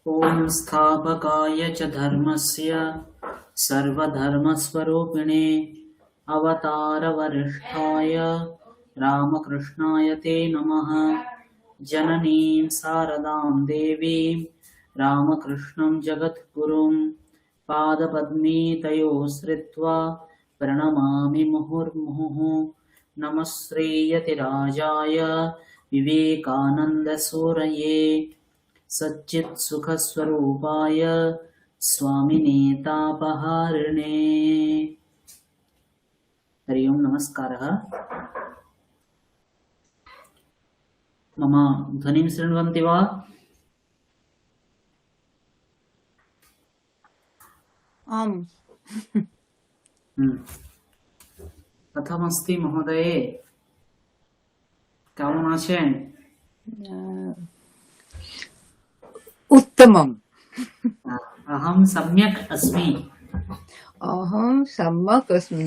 ॐ स्थापकाय च धर्मस्य सर्वधर्मस्वरूपिणे अवतारवरिष्ठाय रामकृष्णाय ते नमः। जननीं शारदां देवीं रामकृष्णं जगद्गुरुं पादपद्मे तयोः श्रित्वा प्रणमामि मुहुर्मुहुः। नमः श्रीयतिराजाय विवेकानन्दसूरये सच्चित्सुखस्वरूपाय स्वामिने तापहारिणे। हरि ओं नमस्कारः। मम ध्वनिं शृण्वन्ति वा? आम्। कथमस्ति महोदये? केमन आছেন? उत्तमम्। अहं सम्यक् अस्मि। अहं सम्यक् अस्मि।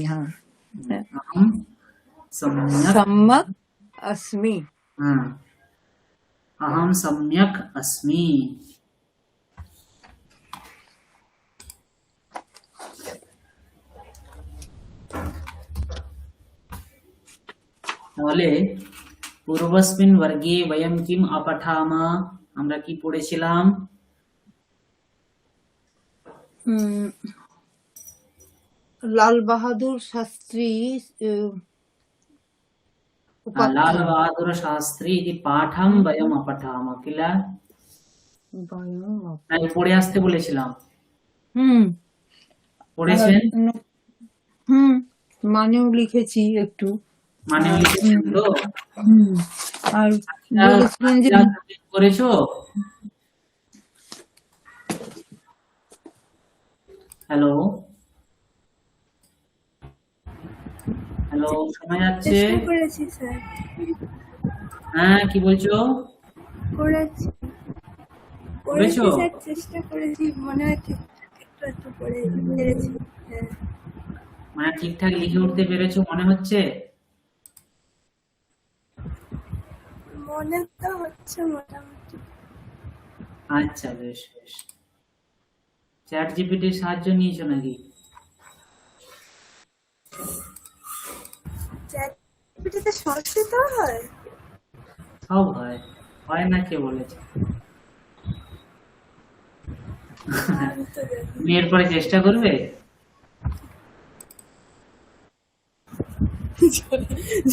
अहं सम्यक् अस्मि। अहं सम्यक् अस्मि। তাহলে পূর্বস্মিন বর্গে বয়ম কিম অপঠাম, আমরা কি পড়েছিলাম? লাল বাহাদুর শাস্ত্রী লাল বাহাদুর শাস্ত্রী ইতি পাঠম বয়ম অপঠাম কিল আমি পড়ে আসতে বলেছিলাম। পড়েছেন? মানেও লিখেছি একটু। মানেও লিখেছেন তো? আর বলেছিলেন যে করেছো? হ্যালো হ্যালো, শোনা যাচ্ছে? করেছি স্যার। হ্যাঁ, কি বলছো? করেছি স্যার, চেষ্টা করেছি, মনে হয় একটু একটু পড়ে পেরেছি। মানে ঠিকঠাক লিখে উঠতে পেরেছো মনে হচ্ছে? মনে তো হচ্ছে মোটামুটি। আচ্ছা, বেশ বেশ। চ্যাট জিপিটির সাহায্য নিয়েছো নাকি? চ্যাট জিপিটিতে সংস্কৃত হয়? সব হয়, হয় না কে বলেছে? তুমি এরপরে চেষ্টা করবে?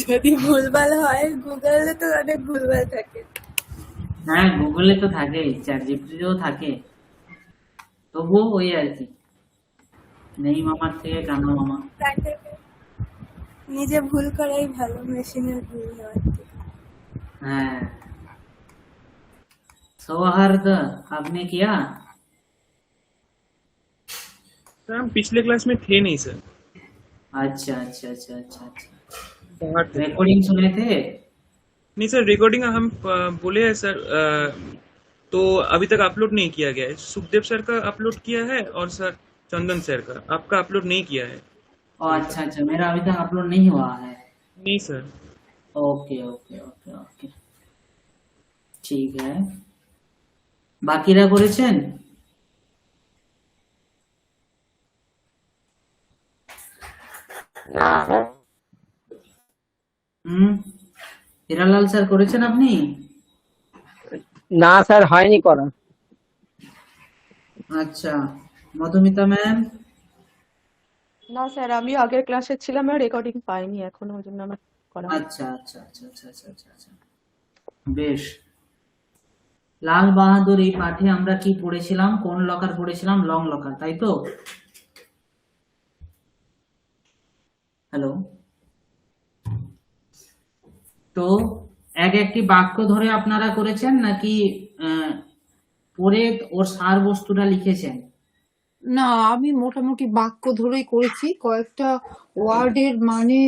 যদি ভুলভাল হয়, গুগলে তো অনেক ভুলভাল থাকে। হ্যাঁ, গুগলে তো থাকেই, চ্যাট জিপিটিতেও থাকে, তবুও ওই আর কি, নেই মামার থেকে কানা মামা। নিজে ভুল করাই ভালো, মেশিনের ভুল হওয়ার থেকে। হ্যাঁ। सौहार्द आपने किया? सर हम पिछले क्लास में थे नहीं सर। अच्छा अच्छा अच्छा अच्छा अच्छा, रिकॉर्डिंग सुने थे? नहीं सर, रिकॉर्डिंग हम बोले हैं सर, तो अभी तक अपलोड नहीं किया गया है। सुखदेव सर का अपलोड किया है और सर चंदन सर का, आपका अपलोड नहीं किया है। अच्छा अच्छा, मेरा अभी तक अपलोड नहीं हुआ है। नहीं sir. Okay okay okay okay, ठीक है। বাকিরা করেছেন? হিরালাল স্যার করেছেন আপনি? না স্যার, হয়নি করা। আচ্ছা, মধুমিতা ম্যাম? না স্যার, আমি আগের ক্লাসে ছিলাম, আর রেকর্ডিং পাইনি এখনো, ওই জন্য আমার করা। আচ্ছা আচ্ছা আচ্ছা আচ্ছা আচ্ছা আচ্ছা, বেশ। লাল বাহাদুর এই পাঠে আমরা কি পড়েছিলাম? কোন লকার পড়েছিলাম? লং লকার, তাই তো? হ্যালো, তো এক একটি বাক্য ধরে আপনারা করেছেন নাকি পড়ে ওর সার বস্তুটা লিখেছেন? না, আমি মোটামুটি বাক্য ধরেই করেছি। কয়েকটা ওয়ার্ডের মানে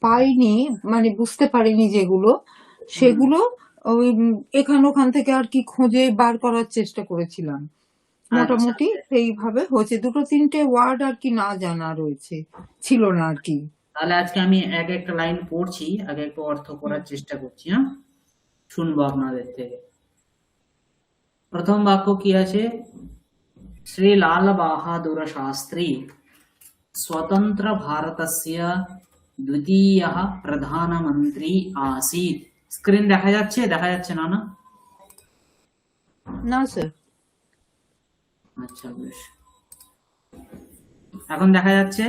পাইনি, মানে বুঝতে পারিনি যেগুলো, সেগুলো ওই এখান ওখান থেকে আর কি খুঁজে বার করার চেষ্টা করেছিলাম। মোটামুটি সেইভাবে হয়েছে। দুটো তিনটে ওয়ার্ড আর কি না জানা রয়েছে, ছিল না আর কি। তাহলে আজকে আমি এক একটা লাইন পড়ছি, আগে একটু অর্থ করার চেষ্টা করছি। হ্যাঁ, শুনবো আপনাদের থেকে। প্রথম বাক্য কি আছে? শ্রী লাল বাহাদুর শাস্ত্রী स्वतंत्र भारतस्य द्वितीयः प्रधानमंत्री आसीत्। স্ক্রিন দেখা যাচ্ছে? দেখা যাচ্ছে না? না, না স্যার। আচ্ছা বেশ, এখন দেখা যাচ্ছে?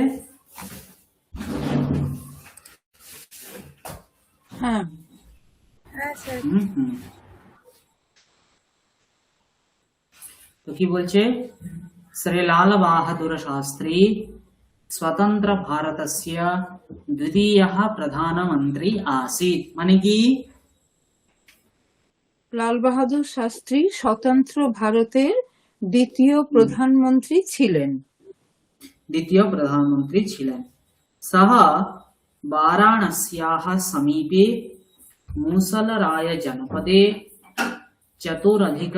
হ্যাঁ, হ্যাঁ স্যার। হুম হুম। তো কি বলছে? শ্রী লাল বাহাদুর শাস্ত্রী स्वतंत्र भारतस्य द्वितीयः प्रधानमंत्री आसीत्, মানে কি? লাল বাহাদুর শাস্ত্রী স্বতন্ত্র ভারতের দ্বিতীয় প্রধানমন্ত্রী ছিলেন। দ্বিতীয় প্রধানমন্ত্রী ছিলেন। সহ वाराणस्याः समीपे मूसलराय जनपदे चतुरधिक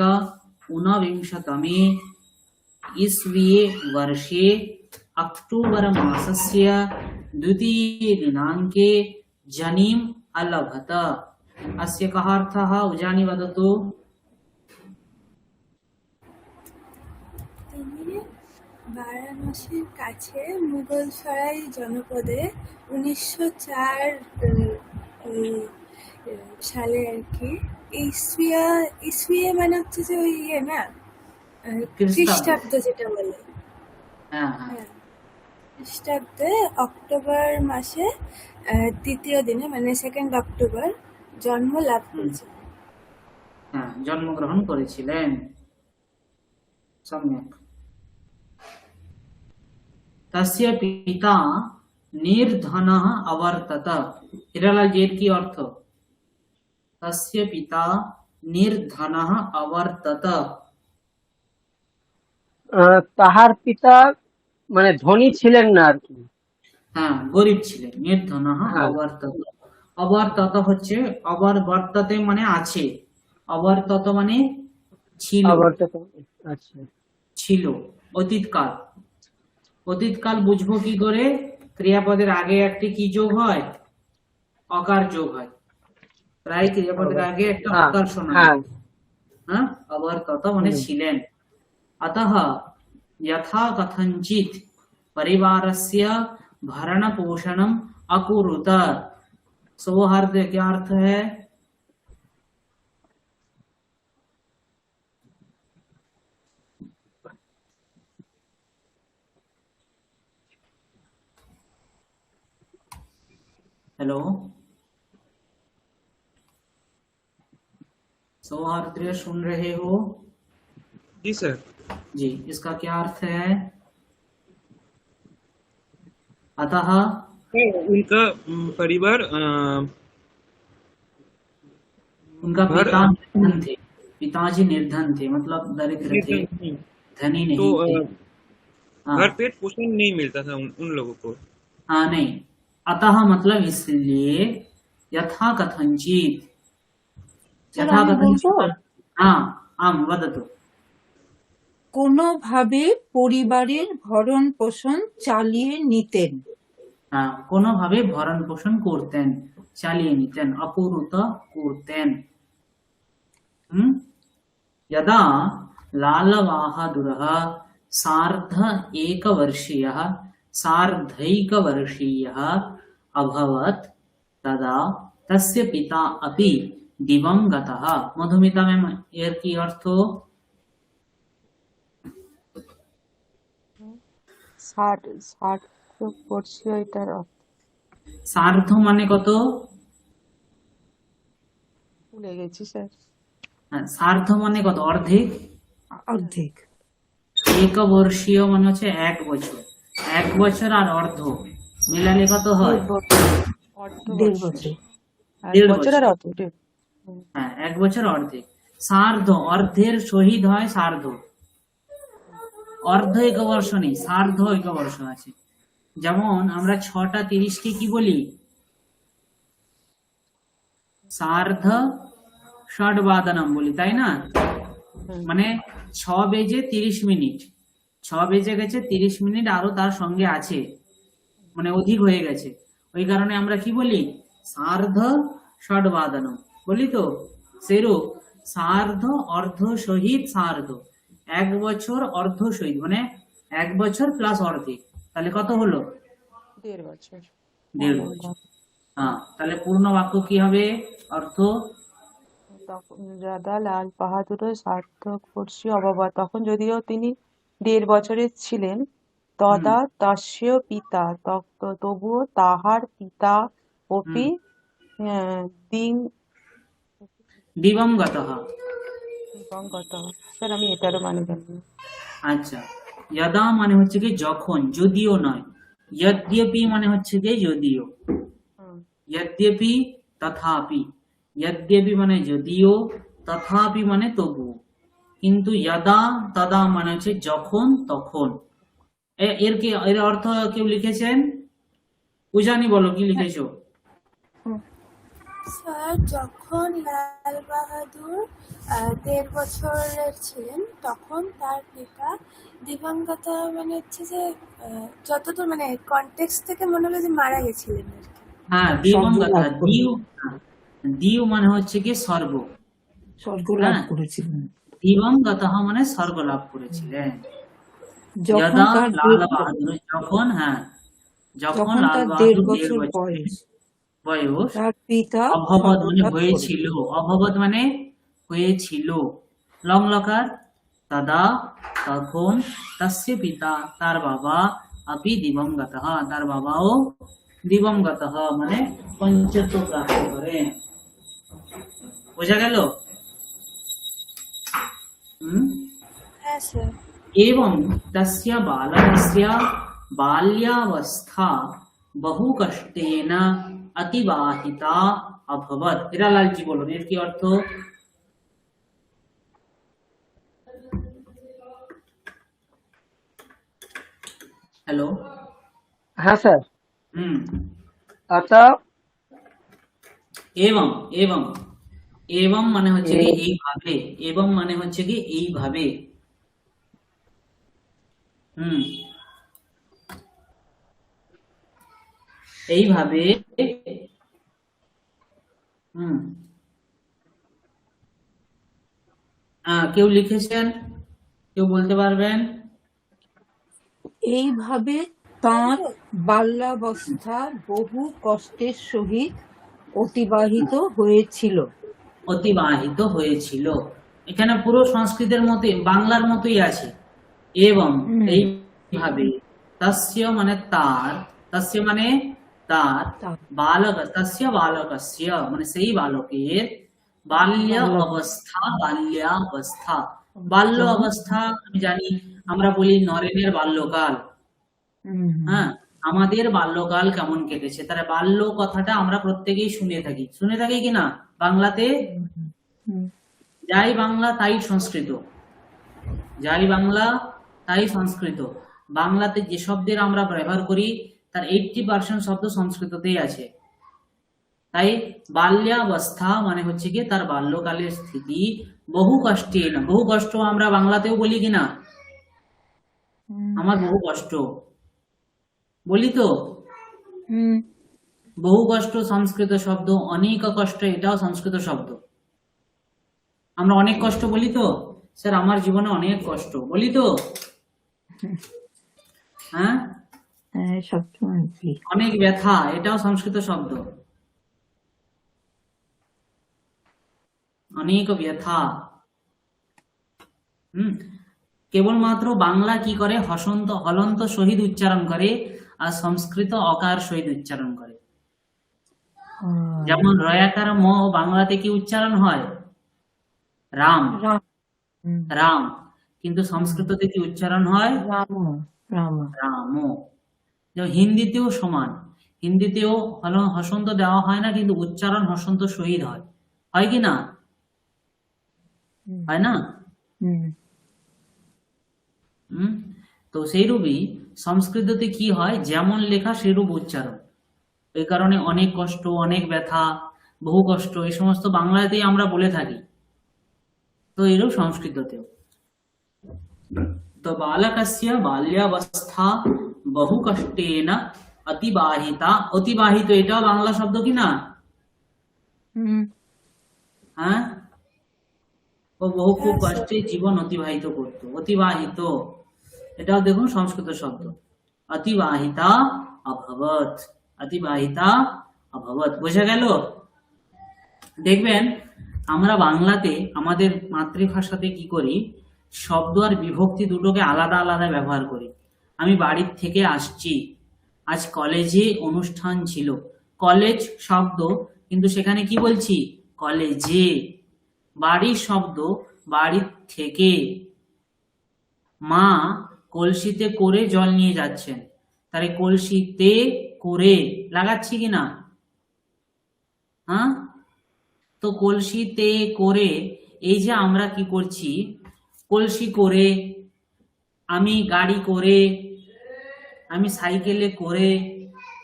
ऊनविंशतमे ईस्वीये वर्षे अक्टूबर मासस्य द्वितीये दिनाङ्के जनिम् अलभत। अस्य कः अर्थः? उजानि वदतु। তিনি বারাণসীর কাছে মুগলসরাই জনপদে 1904 সালে আর কি, ইসুয়ে মানে হচ্ছে যে ওই ইয়ে না, খ্রিস্টাব্দ যেটা বলে, হ্যাঁ হ্যাঁ, হ্যাঁ খ্রিস্টাব্দে অক্টোবর মাসে দ্বিতীয় দিনে মানে 2 অক্টোবর জন্ম লাভ করেছে। হ্যাঁ, জন্মগ্রহণ করেছিলেন। সম্যক। तस्य पिता निर्धनः अवर्तत। हिरालाल जी এর কি অর্থ? तस्य पिता निर्धनः अवर्तत। তাহার পিতা মানে ধনী ছিলেন না আর কি। হ্যাঁ, গরিব ছিলেন। নির্ধনः হ্যাঁ। অবর্তত। অবর্তত হচ্ছে অবর্ততে মানে আছে, অবর্তত মানে ছিল, আবার তো আচ্ছা ছিল, অতীতকাল। অতীতকাল বুঝবো কি করে? ক্রিয়াপদের আগে একটি কি যোগ হয়? অকার যোগ হয়। প্রায় ক্রিয়াপদের আগে একটা হ্যাঁ অকার শোনা হ্যাঁ যায়। হ্যাঁ, অবর্তত মানে ছিলেন। अतः यथा कथंचित परिवारस्य भरण पोषणम अकुरुत। सौहार्द क्या अर्थ है? हेलो सौहार्द, सुन रहे हो? जी सर। जी, इसका क्या अर्थ है? अतः उनका परिवार उनका घर पिता निर्धन थे। पिताजी निर्धन थे मतलब दरिद्र थे, धनी तो नहीं थे। हाँ घर पेट पोषण नहीं मिलता था उन लोगों को। हाँ, नहीं, अतः मतलब इसलिए यथा कथंचित। স্যার, यथा আমি कथंचित, বলবো? हाँ आम वदतु। কোনোভাবে পরিবারের ভরণ পোষণ চালিয়ে নিতেন। হ্যাঁ, কোনোভাবে ভরণ পোষণ করতেন, চালিয়ে নিতেন, অকুরুত করতেন। यदा लालबहादुरः सार्धैकवर्षीयः अभवत् तदा तस्य पिता अपि दिवंगतः। मधुमिता मैम এর কি অর্থ? 60 বর্ষীয় এটার অর্থ সার্ধ মানে কত? ভুলে গেছি স্যার। হ্যাঁ, সার্ধ মানে কত? অর্ধেক। অর্ধেক। একবর্ষীয় মানে হচ্ছে 1 বছর। 1 বছর আর অর্ধ মিলালে কত হয়? 1.5 বছর। 1 বছর আর অর্ধ। হ্যাঁ, 1 বছর অর্ধেক। সার্ধ, অর্ধের শহীদ হয় সার্ধ। অর্ধ একবর্ষ নেই, সার্ধ একবর্ষ আছে। যেমন আমরা 6টা 30কে কি বলি? সার্ধ ষডবাদনম বলি, তাই না? মানে 6 বেজে 30 মিনিট, 6 বেজে গেছে, 30 মিনিট আরো তার সঙ্গে আছে, মানে অধিক হয়ে গেছে। ওই কারণে আমরা কি বলি? সার্ধ ষডবাদনম বলি। তো সেরূপ সার্ধ অর্ধ সহিত সার্ধ, 1 বছর অর্ধ সহিত মানে 1 বছর প্লাস অর্ধেক, তাহলে কত হলো? 1.5 বছর। 1.5 বছর। হ্যাঁ, তাহলে পূর্ণ বাক্য কি হবে? অর্থ তখন রাধা লাল বাহাদুরের সার্থক বর্ষী অববাদ, তখন যদিও তিনি 1.5 বছরের ছিলেন, তদা তস্য পিতা, তবুও তাহার পিতা অপি দিং দিবঙ্গতঃ। দিবঙ্গত। স্যার আমি এটারও মানে জানি না। আচ্ছা, যদা মানে হচ্ছে কি যখন, যদিও নয়। যদ্যপি মানে হচ্ছে কি যদিও। হুম, যদ্যপি তথাপি, যদ্যপি মানে যদিও, তথাপি মানে তবু, কিন্তু যদা তদা মানে হচ্ছে যখন তখন। এর অর্থ কেউ লিখেছেন? পূজানি বলো কি লিখেছো? স্যার যখন লাল বাহাদুর 1.5 বছরের ছিলেন তখন তার পিতা দিবঙ্গত, মানে হচ্ছে যে যতদূর মানে কনটেক্সট থেকে মনে হলো যে মারা গেছিলেন আর কি। হ্যাঁ, স্বর্গ দিবঙ্গত। লাভ করে, দিউ, হ্যাঁ, দিউ মানে হচ্ছে কি স্বর্গ। স্বর্গ লাভ হ্যাঁ, করেছিলেন দিবঙ্গত মানে স্বর্গ লাভ করেছিলেন। যখন যদা তার লাল বাহাদুর, যখন, হ্যাঁ, যখন যখন লাল তার 1.5 বাহাদুর 1.5 বছর বছরের বয়স, বয়স, তার পিতা অভবত মানে স্বর্গলাভ হয়েছিল, অভবত মানে হয়েছিল, লং লকার, তদা তখন, তস্য পিতা তার বাবা, আপি দিবঙ্গত তার বাবাও দিবঙ্গত মানে পঞ্চত্ব প্রাপ্ত করেন। বোঝা গেল? হ্যাঁ স্যার। एवं तस्य बालकस्य बाल्यावस्था बहु कष्टेन अतिबाहिता अभवत्। हिरालाल जी बोलो এর কি অর্থ? হ্যালো। হ্যাঁ স্যার। হুম। অর্থাৎ এবং এবং এবং মানে হচ্ছে কি এইভাবে, এবং মানে হচ্ছে কি এইভাবে। হুম, এইভাবে। হুম, কেউ লিখেছেন? কেউ বলতে পারবেন? এইভাবে তাঁর বাল্যাবস্থা বহু কষ্টের সহিত অতিবাহিত হয়েছিল। অতিবাহিত হয়েছিল। এখানে পুরো সংস্কৃতের মতোই, বাংলার মতোই আছে। এবং এইভাবে, তস্য মানে তার, তস্য মানে তার, বালক, তস্য বালকস্য মানে সেই বালকের, বাল্য অবস্থা, বাল্যাবস্থা, বাল্য অবস্থা আমি জানি, আমরা বলি নরেনের বাল্যকাল। হ্যাঁ, আমাদের বাল্যকাল কেমন কেটেছে, তার বাল্য কথাটা আমরা প্রত্যেকেই শুনে থাকি কিনা বাংলাতে? যাই বাংলা তাই সংস্কৃত, যাই বাংলা তাই সংস্কৃত। বাংলাতে যে শব্দের আমরা ব্যবহার করি তার 80% শব্দ সংস্কৃততেই আছে। তাই বাল্যাবস্থা মানে হচ্ছে কি তার বাল্যকালের স্থিতি, বহু কষ্টে না, বহু কষ্ট আমরা বাংলাতেও বলি কিনা, আমার বহু কষ্ট বলি তো। বহু কষ্ট সংস্কৃত শব্দ, অনেক কষ্ট এটাও সংস্কৃত শব্দ। আমরা অনেক কষ্ট বলি তো, স্যার আমার জীবনে অনেক কষ্ট বলি তো। হ্যাঁ, অনেক ব্যথা এটাও সংস্কৃত শব্দ, অনেক ব্যথা। কেবলমাত্র বাংলা কি করে, হলন্ত সহিত উচ্চারণ করে, আর সংস্কৃত অকার সহিত উচ্চারণ করে। যেমন রয়াকার ম বাংলাতে কি উচ্চারণ হয়? রাম, রাম, কিন্তু সংস্কৃততে কি উচ্চারণ হয়? রাম। হিন্দিতেও সমান, হিন্দিতেও হসন্ত দেওয়া হয় না, কিন্তু উচ্চারণ হসন্ত সহিত হয় কি না? হয় না? তো সেইরূপই সংস্কৃততে কি হয়, যেমন লেখা সেরূপ উচ্চারণ। এই কারণে অনেক কষ্ট, অনেক ব্যথা, বহু কষ্ট এই সমস্ত বাংলাতেই আমরা বলে থাকি, তো এরূপ সংস্কৃততেও। তো বালকস্য বাল্যাবস্থা বহু কষ্টেন অতিবাহিতা, অতিবাহিত এটাও বাংলা শব্দ কি না? হ্যাঁ, ও বহু খুব হ্যাঁ স্যার। কষ্টে জীবন অতিবাহিত করত। অতিবাহিত, এটাও দেখুন সংস্কৃত শব্দ। অতিবাহিতা অভবত, অতিবাহিতা অভবত, বোঝা গেল? দেখবেন আমরা বাংলাতে আমাদের মাতৃভাষাতে কি করি, শব্দ আর বিভক্তি দুটোকে আলাদা আলাদা ব্যবহার করি। আমি বাড়ির থেকে আসছি, আজ কলেজে অনুষ্ঠান ছিল। কলেজ শব্দ, কিন্তু সেখানে কি বলছি, কলেজে। বাড়ির শব্দ, বাড়ির থেকে। মা কলসিতে করে জল নিয়ে যাচ্ছেন, তাহলে কলসিতে করে লাগাচ্ছি কিনা? হ্যাঁ, তো কলসিতে করে, এই যে আমরা কি করছি, কলসি করে, আমি গাড়ি করে, আমি সাইকেলে করে,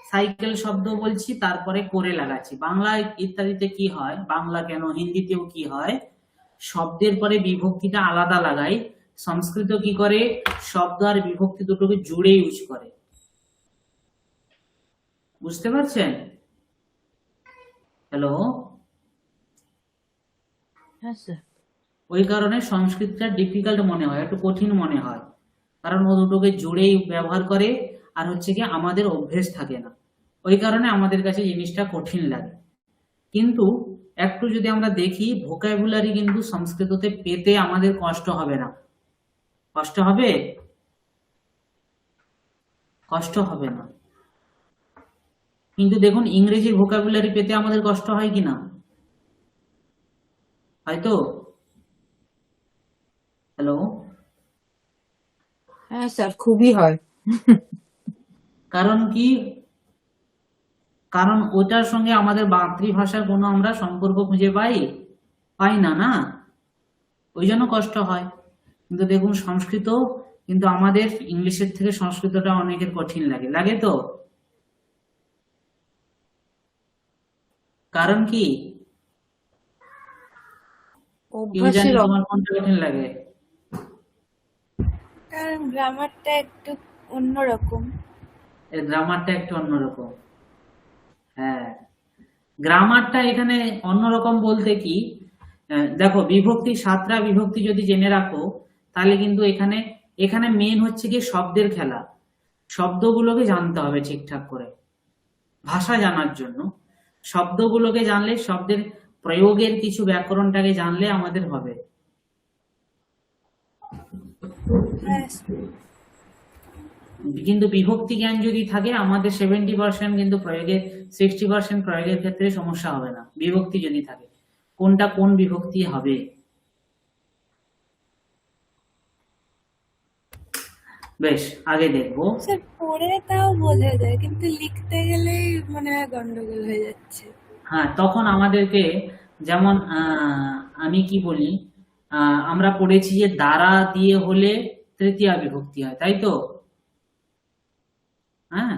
সাইকেল শব্দ বলছি তারপরে করে লাগাচ্ছি। বাংলায় ইত্যাদিতে কি হয়, বাংলা কেন হিন্দিতেও কি হয়, শব্দের পরে বিভক্তিটা আলাদা লাগাই। সংস্কৃত কি করে, শব্দ আর বিভক্তি দুটোকে জুড়ে ইউজ করে। বুঝতে পারছেন? হ্যালো, হ্যাঁ স্যার। ওই কারণে সংস্কৃতটা ডিফিকাল্ট মনে হয়, একটু কঠিন মনে হয়, কারণ ও দুটোকে জুড়েই ব্যবহার করে, আর হচ্ছে কি আমাদের অভ্যেস থাকে না, ওই কারণে আমাদের কাছে জিনিসটা কঠিন লাগে। কিন্তু একটু যদি আমরা দেখি, ভোকাবুলারি কিন্তু সংস্কৃততে পেতে আমাদের কষ্ট হবে না। কষ্ট হবে? কষ্ট হবে না। কিন্তু দেখুন ইংরেজির ভোকাবুলারি পেতে আমাদের কষ্ট হয় কিনা, হয়তো? হ্যালো, হ্যাঁ স্যার, খুবই হয়। কারণ কি, কারণ ওটার সঙ্গে আমাদের মাতৃভাষার কোনো আমরা সম্পর্ক খুঁজে পাই না, না, ওই জন্য কষ্ট হয়। কিন্তু দেখুন সংস্কৃত, কিন্তু আমাদের ইংলিশের থেকে সংস্কৃতটা অনেকের কঠিন লাগে, লাগে তো? কারণ কি, ইন্দ্রাণী অভ্যাসের তোমার কোনটা কঠিন লাগে? কারণ গ্রামারটা একটু অন্যরকম। এর গ্রামারটা একটু অন্যরকম। হ্যাঁ, গ্রামারটা এখানে অন্যরকম বলতে কি, দেখো বিভক্তি, সাতটা বিভক্তি যদি জেনে রাখো, তাহলে কিন্তু এখানে এখানে মেন হচ্ছে কি শব্দের খেলা। শব্দগুলোকে জানতে হবে ঠিকঠাক করে, ভাষা জানার জন্য শব্দগুলোকে জানলে, শব্দের প্রয়োগের কিছু ব্যাকরণটাকে জানলে আমাদের হবে। হ্যাঁ কিন্তু বিভক্তি জ্ঞান যদি থাকে, আমাদের 70% কিন্তু প্রয়োগের, 60% প্রয়োগের ক্ষেত্রে সমস্যা হবে না, বিভক্তি যদি থাকে, কোনটা কোন বিভক্তি হবে। বেশ, আগে দেখবো। স্যার, পড়ে তাও বোঝা যায়, কিন্তু লিখতে গেলেই মনে হয় গন্ডগোল হয়ে যাচ্ছে। হ্যাঁ, তখন আমাদেরকে, যেমন আমি কি বলি, আমরা পড়েছি যে দ্বারা দিয়ে হলে তৃতীয়া বিভক্তি হয়, তাই তো? হ্যাঁ,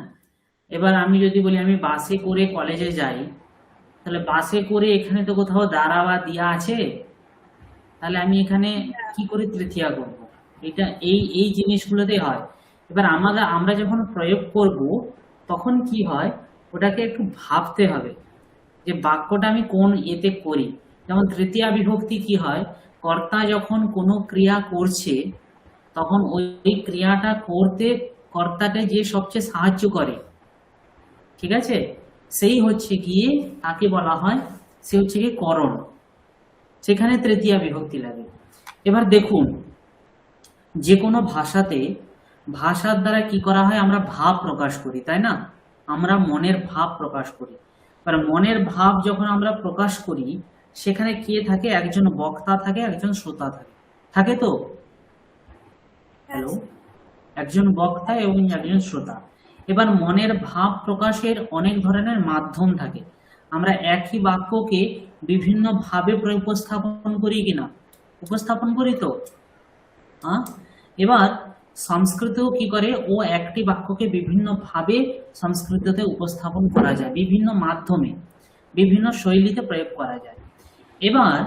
এবার আমি যদি বলি আমি বাসে করে কলেজে যাই, তাহলে বাসে করে এখানে তো কোথাও দ্বারা বা দিয়া আছে, তাহলে আমি এখানে কি করে তৃতীয়া করব? এটা এই জিনিসগুলোতে হয়। এবার আমরা যখন প্রয়োগ করব, তখন কি হয়, ওটাকে একটু ভাবতে হবে যে বাক্যটা আমি কোন এতে করি। যেমন তৃতীয়া বিভক্তি কি হয়, কর্তা যখন কোনো ক্রিয়া করছে, তখন ওই ক্রিয়াটা করতে কর্তাকে যে সবচেয়ে সাহায্য করে, ঠিক আছে, সেই হচ্ছে গিয়ে, তাকে বলা হয়, সে হচ্ছে গিয়ে করণ, সেখানে তৃতীয়া বিভক্তি লাগে। এবার দেখুন, যে কোনো ভাষাতে, ভাষার দ্বারা কি করা হয়, আমরা ভাব প্রকাশ করি, তাই না? আমরা মনের ভাব প্রকাশ করি। এবার মনের ভাব যখন আমরা প্রকাশ করি, সেখানে কে থাকে, একজন বক্তা থাকে, একজন শ্রোতা থাকে, থাকে তো? হ্যালো, একজন বক্তা এবং একজন শ্রোতা। এবার মনের ভাব প্রকাশের অনেক ধরনের মাধ্যম থাকে। আমরা একই বাক্যকে বিভিন্ন ভাবে উপস্থাপন করি কিনা, উপস্থাপন করি তো? হ্যাঁ, এবার সংস্কৃতেও কি করে, ও একটি বাক্যকে বিভিন্ন ভাবে সংস্কৃততে উপস্থাপন করা যায়, বিভিন্ন মাধ্যমে, বিভিন্ন শৈলীতে প্রয়োগ করা যায়। এবার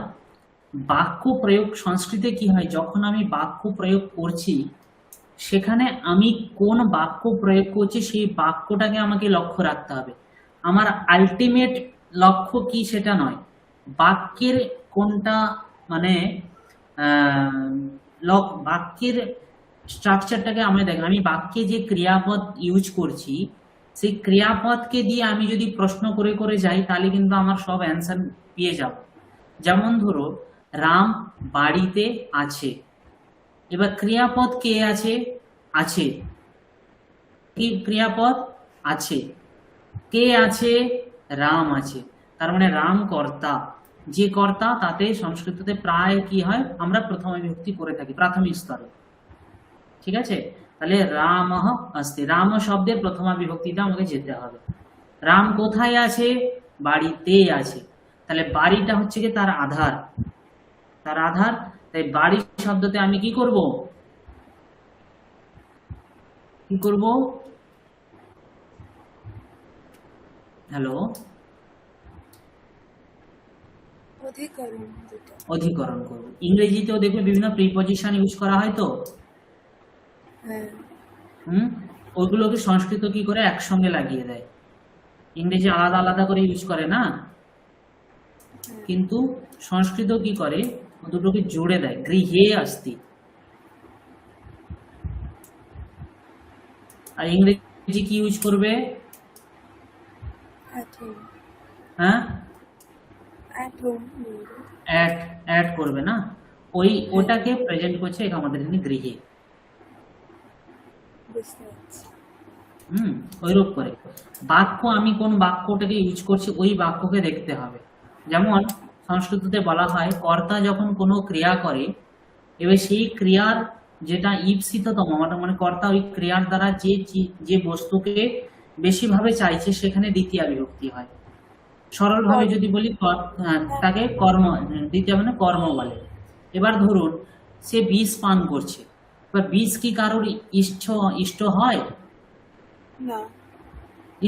বাক্য প্রয়োগ সংস্কৃতে কি হয়, যখন আমি বাক্য প্রয়োগ করছি, সেখানে আমি কোন বাক্য প্রয়োগ করছি সেই বাক্যটাকে আমাকে লক্ষ্য রাখতে হবে। আমার আলটিমেট লক্ষ্য কি সেটা নয়, বাক্যের কোনটা, মানে বাক্যের স্ট্রাকচারটাকে আমরা দেখলাম। আমি বাক্যে যে ক্রিয়াপদ ইউজ করছি সেই ক্রিয়াপদকে দিয়ে আমি যদি প্রশ্ন করে করে যাই তাহলে কিন্তু আমার সব অ্যান্সার পেয়ে যাব। যেমন ধরো রাম বাড়িতে আছে, এবার ক্রিয়াপদ কে আছে? আছে। কি ক্রিয়াপদ? আছে। কে আছে? রাম আছে। তার মানে রাম কর্তা, যে কর্তা তাতে সংস্কৃততে প্রায় কি হয়, আমরা প্রথমা বিভক্তি করে থাকি প্রাথমিক স্তরে। ঠিক আছে, তাহলে রামঃ अस्ति, রাম শব্দের প্রথমা বিভক্তিটা আমাকে যেতে হবে। রাম কোথায় আছে? বাড়িতে আছে। তাহলে বাড়িটা হচ্ছে কি তার আধার, তার আধার। তাই বাড়ি শব্দতে আমি কি করব? কি করব? হ্যালো, অধিকরণ দুটো। অধিকরণ করব। ইংরেজিতেও দেখবে বিভিন্ন প্রিপজিশন ইউজ করা হয় তো, হ্যাঁ, ওইগুলোকে সংস্কৃত কি করে একসঙ্গে লাগিয়ে দেয়। ইংরেজি আলাদা আলাদা করে ইউজ করে না, কিন্তু সংস্কৃত কি করে দুটোকে জুড়ে দেয়। গৃহে अस्ति। আর ইংরেজি কি ইউজ করবে? at home, হ্যাঁ, at home, অ্যাড করবে না, ওটাকে প্রেজেন্ট করছে এটা আমাদের এখানে গৃহে। বুঝতে পারছি। ওইরূপ করে বাক্য, আমি কোন বাক্যটাকে ইউজ করছি ওই বাক্যকে দেখতে হবে। যেমন সংস্কৃততে বলা হয় কর্তা যখন কোনো ক্রিয়া করে, এবার সেই ক্রিয়ার যেটা ঈপ্সিততম মানে কর্তা ওই ক্রিয়ার দ্বারা যে বস্তুকে বেশি ভাবে চাইছে সেখানে দ্বিতীয়া বিভক্তি হয়। সরল ভাবে যদি বলি তাকে কর্ম, দ্বিতীয় মানে কর্ম বলে। এবার ধরুন সে বিষ পান করছে, এবার বিষ কি কারোর ইষ্ট হয়? না,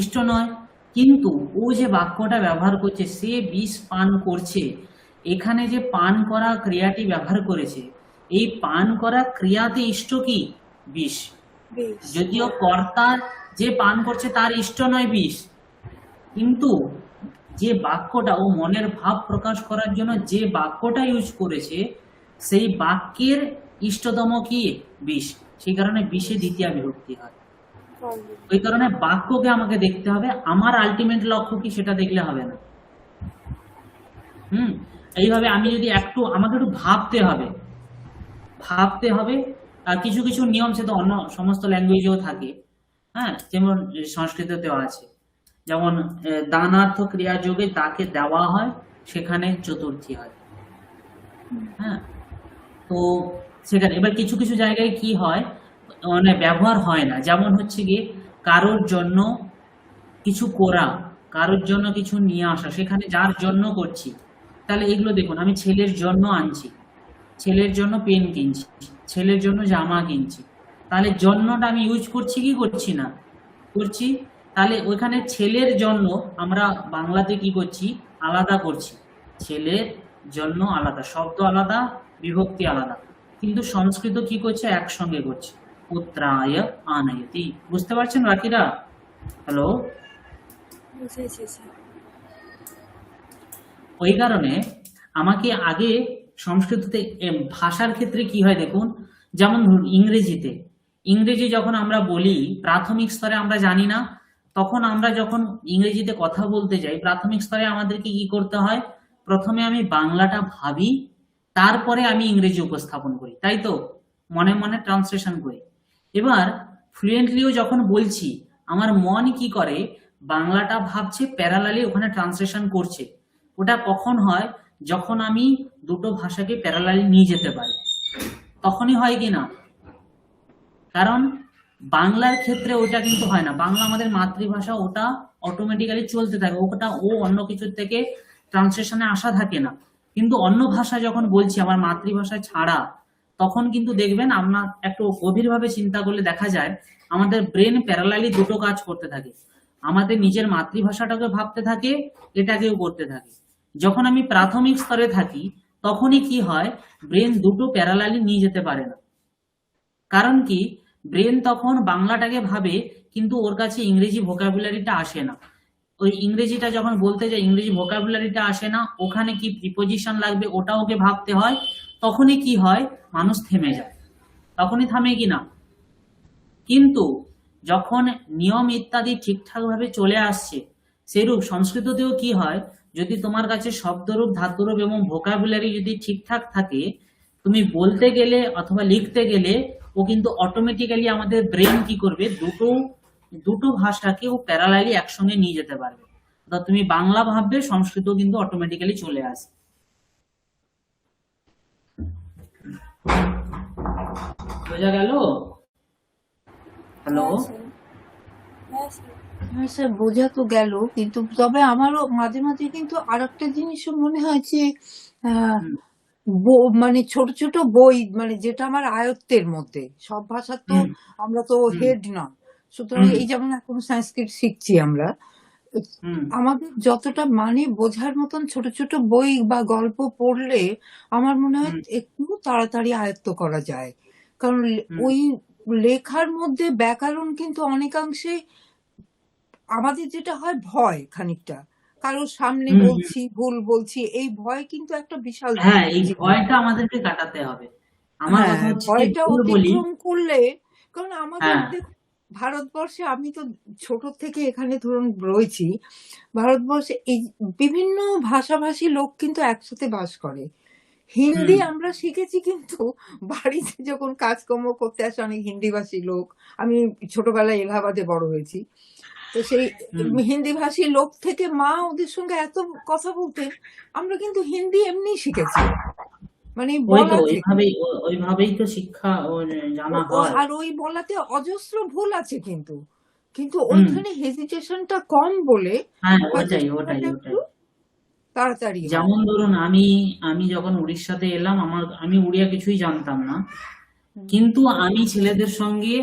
ইষ্ট নয়, কিন্তু ও যে বাক্যটা ব্যবহার করছে সে বিষ পান করছে, এখানে যে পান করা ক্রিয়াটি ব্যবহার করেছে, এই পান করা ক্রিয়াতে ইষ্ট কি? বিষ। বেশ, যদিও কর্তা যে পান করছে তার ইষ্ট নয় বিষ, কিন্তু যে বাক্যটা ও মনের ভাব প্রকাশ করার জন্য যে বাক্যটা ইউজ করেছে সেই বাক্যের ইষ্টতম কি? বিষ। সেই কারণে বিষে দ্বিতীয়া বিভক্তি হয়। কর্ম, ওই কারণে বাক্যকে আমাকে দেখতে হবে, আমার আলটিমেট লক্ষ্য কি সেটা দেখলে হবে না। এইভাবে আমি যদি আমাকে একটু ভাবতে হবে। আর কিছু কিছু নিয়ম সে তো অন্য সমস্ত ল্যাঙ্গুয়েজেও থাকে, হ্যাঁ, যেমন সংস্কৃততেও আছে। যেমন দানার্থ ক্রিয়া যোগে তাকে দেওয়া হয়, সেখানে চতুর্থী হয়। হ্যাঁ, তো সেখানে এবার কিছু কিছু জায়গায় কি হয় মানে ব্যবহার হয় না। যেমন হচ্ছে গিয়ে কারোর জন্য কিছু করা, কারোর জন্য কিছু নিয়ে আসা, সেখানে যার জন্য করছি। তাহলে এগুলো দেখুন, আমি ছেলের জন্য আনছি, ছেলের জন্য পেন কিনছি, ছেলের জন্য জামা কিনছি, তাহলে জন্যটা আমি ইউজ করছি কি করছি না? করছি। তাহলে ওইখানে ছেলের জন্য আমরা বাংলাতে কি করছি? আলাদা করছি। ছেলের জন্য আলাদা, শব্দ আলাদা, বিভক্তি আলাদা, কিন্তু সংস্কৃত কি করছে? একসঙ্গে করছে। পুত্রায় আনয়তি। বুঝতে পারছেন বাকিরা? হ্যালো, বুঝেছি স্যার। ওই কারণে আমাকে আগে সংস্কৃততে ভাষার ক্ষেত্রে কি হয় দেখুন, যেমন ধরুন ইংরেজি যখন আমরা বলি প্রাথমিক স্তরে আমরা জানি না, তখন আমরা যখন ইংরেজিতে কথা বলতে যাই প্রাথমিক স্তরে আমাদেরকে কি করতে হয়? প্রথমে আমি বাংলাটা ভাবি, তারপরে আমি ইংরেজি উপস্থাপন করি, তাই তো? মনে মনে ট্রান্সলেশন করি। এবার ফ্লুয়েন্টলিও যখন বলছি আমার মন কি করে? বাংলাটা ভাবছে, প্যারালালি ওখানে ট্রান্সলেশন করছে। ওটা কখন হয়? যখন আমি দুটো ভাষাকে প্যারালালি নিয়ে যেতে পারি, তখনই হয় কি না? কারণ বাংলার ক্ষেত্রে ওটা কিন্তু হয় না, বাংলা আমাদের মাতৃভাষা, ওটা অটোমেটিক্যালি চলতে থাকে, ও অন্য কিছুর থেকে ট্রান্সলেশনে আসা থাকে না। কিন্তু অন্য ভাষা যখন বলছি আমার মাতৃভাষা ছাড়া, তখন কিন্তু দেখবেন আপনার একটু গভীরভাবে চিন্তা করলে দেখা যায় আমাদের ব্রেন প্যারালালি দুটো কাজ করতে থাকে, আমাদের নিজের মাতৃভাষাটাকে ভাবতে থাকে, এটাকেও করতে থাকে। যখন আমি প্রাথমিক স্তরে থাকি তখনই কি হয়? ব্রেন দুটো প্যারালালি নিয়ে যেতে পারে না। কারণ কি? ব্রেন তখন বাংলাটাকে ভাবে, কিন্তু ওর কাছে ইংরেজি ভোকাবুলারিটা আসে না। ওই ইংরেজিটা যখন বলতে যায় ইংরেজি ভোকাবুলারিটা আসে না, ওখানে কি প্রিপোজিশন লাগবে ওটা ওকে ভাবতে হয়, তখনই কি হয় মানুষ থেমে যায়, তখনই থামে কিনা। কিন্তু যখন নিয়ম ইত্যাদি ঠিকঠাক ভাবে চলে আসছে, সেরূপ সংস্কৃততেও কি হয়, যদি তোমার কাছে শব্দরূপ ধাতুরূপ এবং ভোকাবুলারি যদি ঠিকঠাক থাকে, তুমি বলতে গেলে অথবা লিখতে গেলে ও কিন্তু অটোমেটিক্যালি আমাদের ব্রেন কি করবে, দুটো দুটো ভাষাকে ও প্যারালালি একসঙ্গে নিয়ে যেতে পারবে। তো তুমি বাংলা ভাববে, সংস্কৃত কিন্তু অটোমেটিক্যালি চলে আসে। বোঝা গেল? হ্যালো? হ্যাঁ স্যার। হ্যাঁ স্যার। হ্যাঁ স্যার, বোঝা তো গেল, কিন্তু তবে আমারও মাঝে মাঝে কিন্তু আরেকটা জিনিসও মনে হয় যে আহ, হুম মানে ছোট ছোট বই, মানে যেটা আমার আয়ত্তের মধ্যে, সব ভাষার তো হুম আমরা তো হুম হেড না, সুতরাং হুম এই যেমন এখন সংস্কৃত শিখছি আমরা, হুম আমাদের যতটা মানে বোঝার মতন ছোট ছোট বই বা গল্প পড়লে আমার মনে হয় হুম একটু তাড়াতাড়ি আয়ত্ত করা যায়। কারণ হুম ওই লেখার মধ্যে ব্যাকরণ কিন্তু অনেকাংশে আমাদের যেটা হয় ভয় খানিকটা, কারোর সামনে হুম হুম। বলছি ভুল বলছি, এই ভয় কিন্তু একটা বিশাল হ্যাঁ, এই জীবন। ভয়টা আমাদেরকে কাটাতে হবে। আমার কথা হ্যাঁ, হচ্ছে যে ভয়টা ভুল বলি। অতিক্রম করলে, কারণ আমাদের হ্যাঁ দেখুন ভারতবর্ষে, আমি তো ছোট থেকে এখানে ধরুন রয়েছি, ভারতবর্ষে এই বিভিন্ন ভাষাভাষী লোক কিন্তু একসাথে বাস করে। হুম হিন্দি আমরা শিখেছি, কিন্তু বাড়িতে যখন কাজকর্ম করতে আসে অনেক হিন্দিভাষী লোক, আমি ছোটবেলায় এলাহাবাদে বড় হয়েছি, তো সেই হুম হিন্দি ভাষী লোক থেকে মা ওদের সঙ্গে এত কথা বলতেন, আমরা কিন্তু হিন্দি এমনি শিখেছি, মানে ওই তো বলা থেকে। ওইভাবেই তো শিক্ষা ও জানা হয়। আর ওই বলাতে অজস্র ভুল আছে, কিন্তু কিন্তু হুম ওইখানে হেজিটেশনটা কম বলে হ্যাঁ, হয়তো ওটাই ওটাই শেখাটা একটু ওটাই। তাড়াতাড়ি হয়। যেমন ধরুন আমি আমি যখন উড়িষ্যাতে এলাম, আমি উড়িয়া কিছুই জানতাম না, হুম। কিন্তু আমি ছেলেদের সঙ্গে,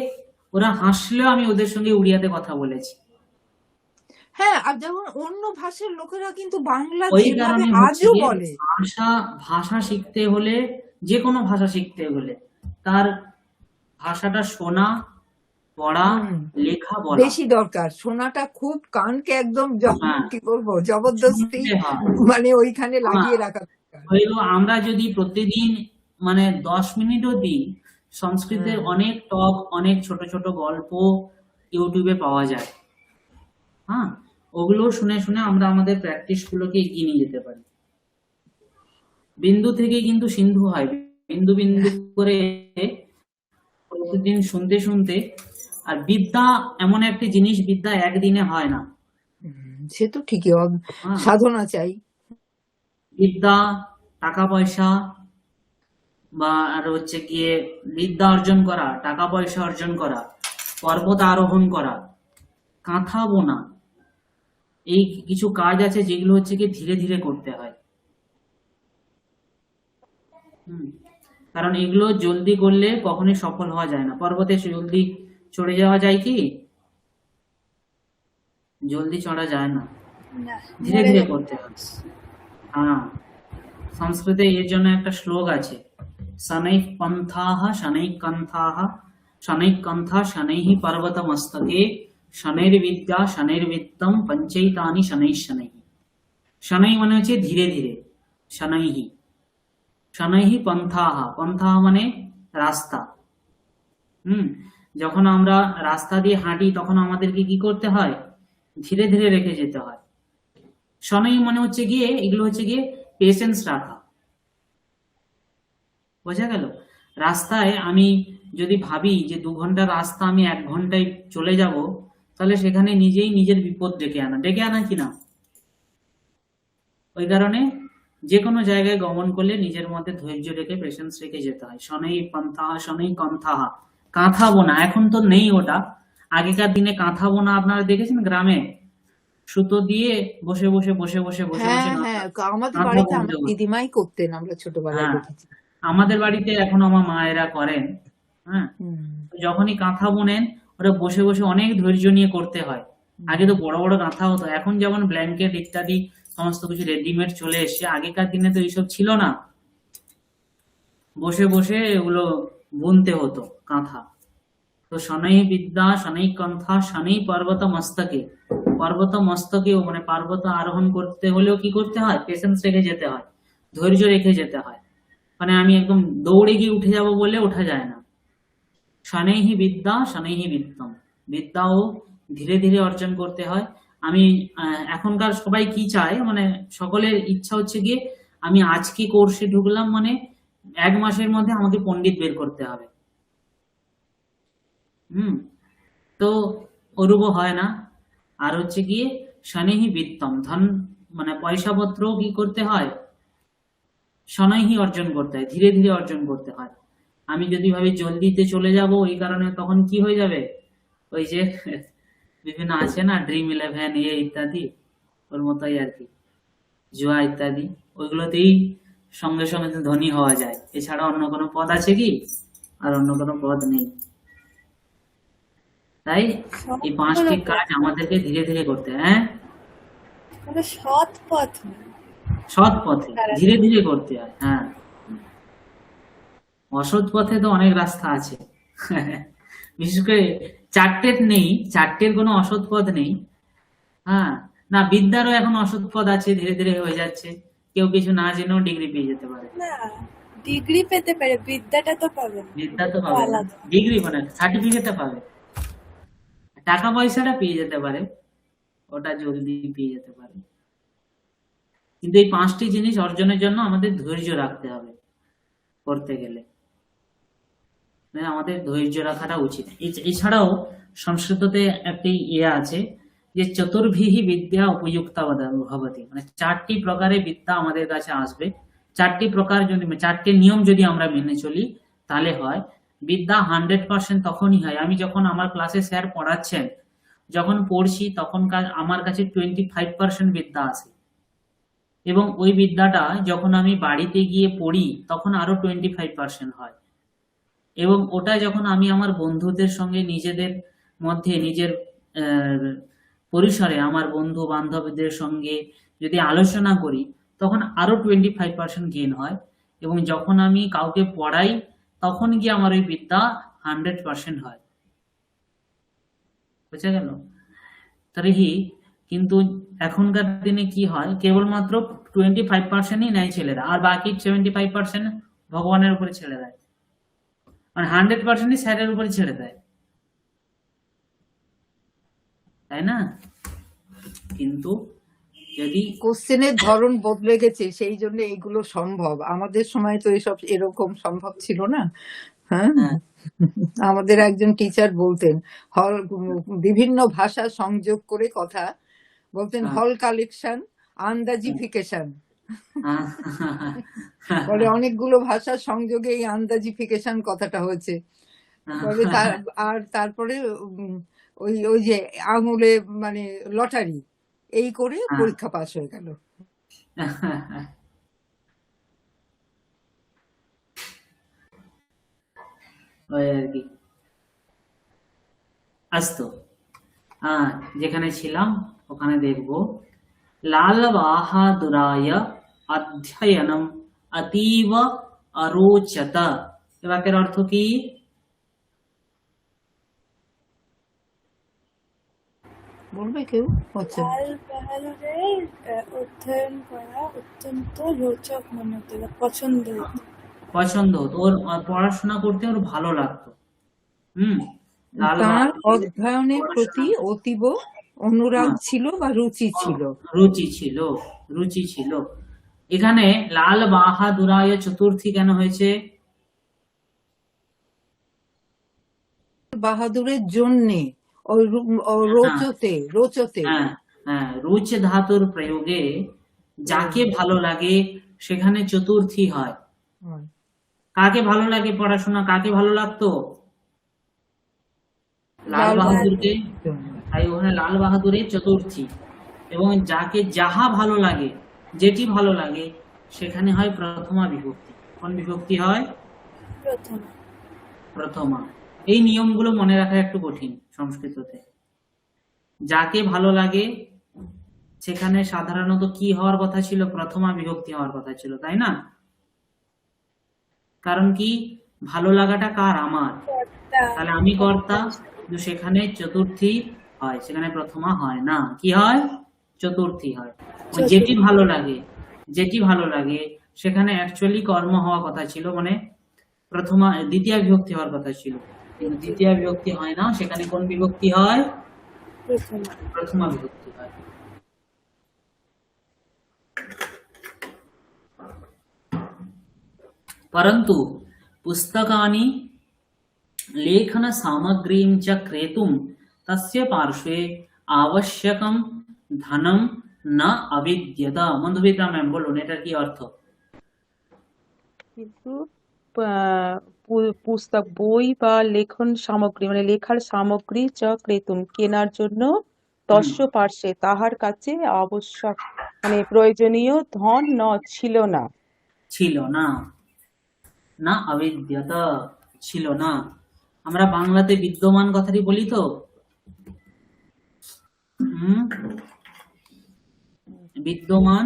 ওরা হাসলেও আমি ওদের সঙ্গে উড়িয়াতে কথা বলেছি। হ্যাঁ, আর যেমন অন্য ভাষার লোকেরা কিন্তু বাংলা ওই যেভাবে কারণে হচ্ছে আজও গিয়ে বলে, ভাষা ভাষা শিখতে হলে, যে কোনো ভাষা শিখতে হলে তার ভাষাটা শোনা, পড়া, হুম, লেখা, বলা। বেশি দরকার। শোনাটা খুব কানকে একদম হ্যাঁ, কি বলবো, জবরদস্তি, শুনতে হয়। মানে ওইখানে লাগিয়ে আ- রাখা দরকার। হইলো আমরা যদি প্রতিদিন মানে 10 মিনিটও দিই, সংস্কৃতের হুম। অনেক টক, অনেক ছোট ছোট গল্প ইউটিউবে পাওয়া যায়। হ্যাঁ, ওগুলো শুনে শুনে আমরা আমাদের প্র্যাকটিস গুলোকে এগিয়ে নিয়ে যেতে পারি। বিন্দু থেকে কিন্তু সিন্ধু হয়, বিন্দু বিন্দু করে প্রতিদিন শুনতে শুনতে। আর বিদ্যা এমন একটি জিনিস, বিদ্যা একদিনে হয় না। সে তো ঠিকই, হ্যাঁ, সাধনা চাই। বিদ্যা, টাকা পয়সা, বা আর হচ্ছে গিয়ে বিদ্যা অর্জন করা, টাকা পয়সা অর্জন করা, পর্বত আরোহণ করা, কাঁথা বোনা, এই কিছু কাজ আছে যেগুলো হচ্ছে গিয়ে ধীরে ধীরে করতে হয়। হুম, কারণ এগুলো জলদি করলে কখনোই সফল হওয়া যায় না। পর্বতে জলদি চড়ে যাওয়া যায় কি? জলদি চড়া যায় না, না, ধীরে মরে ধীরে যাবে। করতে হয়। হ্যাঁ, সংস্কৃতে এর জন্য একটা শ্লোক আছে, শনৈঃ পন্থাঃ শনৈঃ কন্থাঃ শনৈঃ কন্থা শনৈঃ পর্বতমস্তকে শনৈর্বিদ্যা শনৈর্বিত্তম পঞ্চৈতানি শনৈঃ শনৈঃ। শনৈ মানে হচ্ছে ধীরে ধীরে, শনৈঃ শনৈঃ পন্থাঃ, পন্থাঃ মানে রাস্তা। হুম, যখন আমরা রাস্তা দিয়ে হাঁটি তখন আমাদেরকে কি করতে হয়, ধীরে ধীরে রেখে যেতে হয়। শনৈ মানে হচ্ছে গিয়ে, এগুলো হচ্ছে গিয়ে পেশেন্স রাখা। বোঝা গেল? রাস্তায় আমি যদি ভাবি যে 2 ঘন্টা রাস্তা আমি 1 ঘন্টায় চলে যাব, তাহলে সেখানে নিজেই নিজের বিপদ ডেকে আনা কিনা। ওই কারণে যে কোনো জায়গায় গমন করলে নিজের মধ্যে ধৈর্য রেখে, পেশেন্স রেখে যেতে হয়। শনৈ পন্থা শনৈ কন্থাহা, কাঁথা বোনা এখন তো নেই ওটা। আগেকার দিনে কাঁথা বোনা আপনারা দেখেছেন গ্রামে, সুতো দিয়ে বসে বসে বসে বসে বসে হ্যাঁ বসে হ্যাঁ, কাঁথা আমাদের কাঁথা বাড়িতে বুনতে আমার হতো। দিদিমাই করতেন, আমরা ছোটবেলায় হ্যাঁ, দেখেছি। আমাদের বাড়িতে এখন আমার মায়েরা করেন। হ্যাঁ, হুম তো যখনই কাঁথা বুনেন, ওরা বসে বসে অনেক ধৈর্য নিয়ে করতে হয়। আগে তো হুম। বড় বড় কাঁথা হতো, এখন যেমন ব্ল্যাঙ্কেট ইত্যাদি সমস্ত কিছু রেডিমেড চলে এসেছে, আগেকার দিনে তো এইসব ছিল না। বসে বসে এগুলো বুনতে হতো কাঁথা। তো শনৈ বিদ্যা শনৈ কণ্ঠা শনৈ পর্বত মস্তকে, পর্বত মস্তকেও মানে পর্বত আরোহণ করতে হলেও কি করতে হয়, পেশেন্স রেখে যেতে হয়, ধৈর্য রেখে যেতে হয়। মানে আমি একদম দৌড়ে গিয়ে উঠে যাব বলে ওঠা যায় না। শনৈহি বিদ্যা শনৈহি বিত্তম, বিদ্যাও ধীরে ধীরে অর্জন করতে হয়। আমি এখনকার সবাই কি চায়, মানে সকলের ইচ্ছা হচ্ছে গিয়ে আমি আজকে কোর্সে ঢুকলাম মানে 1 মাসের মধ্যে আমাকে পণ্ডিত বের করতে হবে। তো ওরূপ হয় না। আর হচ্ছে গিয়ে শনৈহি বিত্তম, ধন মানে পয়সা পত্র কি করতে হয়, শনৈহি অর্জন করতে হয়, ধীরে ধীরে অর্জন করতে হয়। আমি যদি ভাবি জলদিতে চলে যাব ওই কারণে তখন কি হয়ে যাবে, ওই যে বিভিন্ন আছে না Dream11 ইত্যাদি, ওর মতোই আর কি, জুয়া ইত্যাদি, ওইগুলোতেই সঙ্গে সঙ্গে ধনী হওয়া যায়, এছাড়া অন্য কোনো পদ আছে কি, আর অন্য কোনো পদ নেই। তাই এই 5টি কাজ আমাদেরকে ধীরে ধীরে করতে হয়। হ্যাঁ, কোনো সৎ পথ না। সৎ পথে ধীরে ধীরে করতে হয়। হ্যাঁ, অসৎ পথে তো অনেক রাস্তা আছে। বিশেষ করে 4টের নেই, 4টের কোনো অসৎ পথ নেই। হ্যাঁ, না বিদ্যারও এখন অসৎ পথ আছে, ধীরে ধীরে হয়ে যাচ্ছে। কেউ কিছু না জেনেও ডিগ্রি পেয়ে যেতে পারে। না, ডিগ্রি পেতে পারে, বিদ্যাটা তো পাবে না। বিদ্যা তো তো পাবে না, আলাদা। ডিগ্রি মানে সার্টিফিকেটটা পাবে, টাকা পয়সাটা পেয়ে যেতে পারে, ওটা জলদি পেয়ে যেতে পারে। কিন্তু এই 5টি জিনিস অর্জনের জন্য আমাদের ধৈর্য রাখতে হবে, করতে গেলে মানে আমাদের ধৈর্য রাখাটা উচিত। এছাড়াও সংস্কৃততে একটি আছে যে চতুর্ভিহি বিদ্যা উপযুক্তা ভবতি, মানে 4টি প্রকারের বিদ্যা আমাদের কাছে আসবে। 4টি প্রকার যদি, 4টি নিয়ম যদি আমরা মেনে চলি তাহলে হয় বিদ্যা 100% তখনই হয়। আমি যখন আমার ক্লাসে স্যার পড়াচ্ছেন, যখন পড়ছি তখন আমার কাছে 25% বিদ্যা আসে, এবং ওই বিদ্যাটা যখন আমি বাড়িতে গিয়ে পড়ি তখন আরো 25% হয়। এবং ওটা যখন আমি আমার বন্ধুদের সঙ্গে নিজেদের মধ্যে নিজের পরিসরে আমার বন্ধু বান্ধবদের সঙ্গে যদি আলোচনা করি তখন আরো 25% গেইন হয়। এবং যখন আমি কাউকে পড়াই তখন গিয়ে আমার ওই বিদ্যা 100% হয়। বুঝা গেল? তরিহি কিন্তু এখনকার দিনে কি হয়, কেবলমাত্র 25%ই নেয় ছেলেরা, আর বাকি 75% ভগবানের উপরে ছেড়ে দেয়, মানে 100%ই স্যারের উপরে ছেড়ে দেয়, তাই না? কিন্তু যদি কোশ্চেনের ধরন বদলে গেছে, সেই জন্য এইগুলো সম্ভব। আমাদের সময় তো এসব এরকম সম্ভব ছিল না। হ্যাঁ, হ্যাঁ, আমাদের একজন টিচার বলতেন, হল বিভিন্ন ভাষা সংযোগ করে কথা বলতেন, হ্যাঁ, হল কালেকশন, আন্দাজিফিকেশন। হ্যাঁ, বলে অনেকগুলো ভাষা সংযোগে এই আন্দাজিফিকেশন কথাটা হয়েছে। বলে আর তারপরে ওই ওই যে আঙুলে মানে লটারি এই করে পরীক্ষা পাস হয়ে গেল। ওই আর কি। আস্তো যেখানে ছিলাম ওখানে দেখবো লাল বাহাদুরায় অধ্যয়নম অতীব অরোচত। এ বাক্যের অর্থ কি? বলবে কেউ? আচ্ছা, লাল বাহাদুরের অধ্যয়ন করা অত্যন্ত রোচক মনে হতো, পছন্দ হতো। পছন্দ হতো, ওর পড়াশোনা করতে ওর ভালো লাগতো। লাল তার বাহাদুর অধ্যয়নের প্রতি অতীব অনুরাগ ছিল বা রুচি ছিল। রুচি ছিল। এখানে লাল বাহাদুরায় চতুর্থী কেন হয়েছে? বাহাদুরের জন্যে রোচতে রুচ ধাতুর প্রয়োগে যাকে ভালো লাগে সেখানে চতুর্থী হয়। কাকে ভালো লাগে পড়াশোনা, কাকে ভালো লাগতো? লাল বাহাদুরকে, তাই ওখানে লাল বাহাদুরের চতুর্থী। এবং যাকে যাহা ভালো লাগে, যেটি ভালো লাগে সেখানে হয় প্রথমা বিভক্তি। কোন বিভক্তি হয়? প্রথমা। এই নিয়মগুলো মনে রাখা একটু কঠিন সংস্কৃততে। যাকে ভালো লাগে সেখানে সাধারণত কি হওয়ার কথা ছিল? প্রথমা বিভক্তি হওয়ার কথা ছিল, তাই না? কারণ কি, ভালো লাগাটা কার? আমার। কর্তা। তাহলে আমি কর্তা, কিন্তু সেখানে চতুর্থী হয়, সেখানে প্রথমা হয় না, কি হয়? চতুর্থী হয়। ওই যেটি চতুর্থী। ভালো লাগে, যেটি ভালো লাগে সেখানে অ্যাকচুয়ালি কর্ম হওয়া কথা ছিল, মানে প্রথমা দ্বিতীয় বিভক্তি হওয়ার কথা ছিল, কিন্তু দ্বিতীয় বিভক্তি হয় না, সেখানে কোন বিভক্তি হয়? প্রথমা। প্রথমা বিভক্তি হয়। परन्तु पुस्तकानि लेखनसामग्रीं च क्रेतुं तस्य पार्श्वे आवश्यकं धनं न अविद्यत। মধুমিতা ম্যাম বলুন এটার কি অর্থ? কিন্তু পুস্তক, বই বা লেখন সামগ্রী মানে লেখার সামগ্রী যা ক্রেতুম কেনার জন্য হুম, তস্য পার্শ্বে তাহার কাছে আবশ্যক মানে প্রয়োজনীয় ধন ছিল না। ছিল না, না অবিদ্যত, ছিল না। আমরা বাংলাতে বিদ্যমান কথাটি বলি তো, হুম, বিদ্যমান,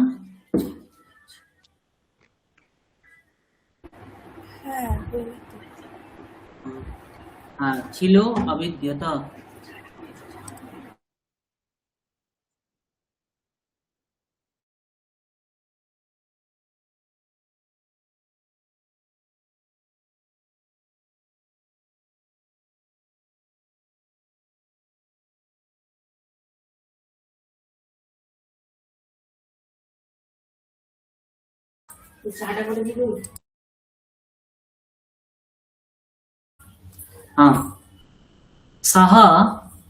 হ্যাঁ বলি তো। হ্যাঁ ছিল অবিদ্যত। हाँ, सः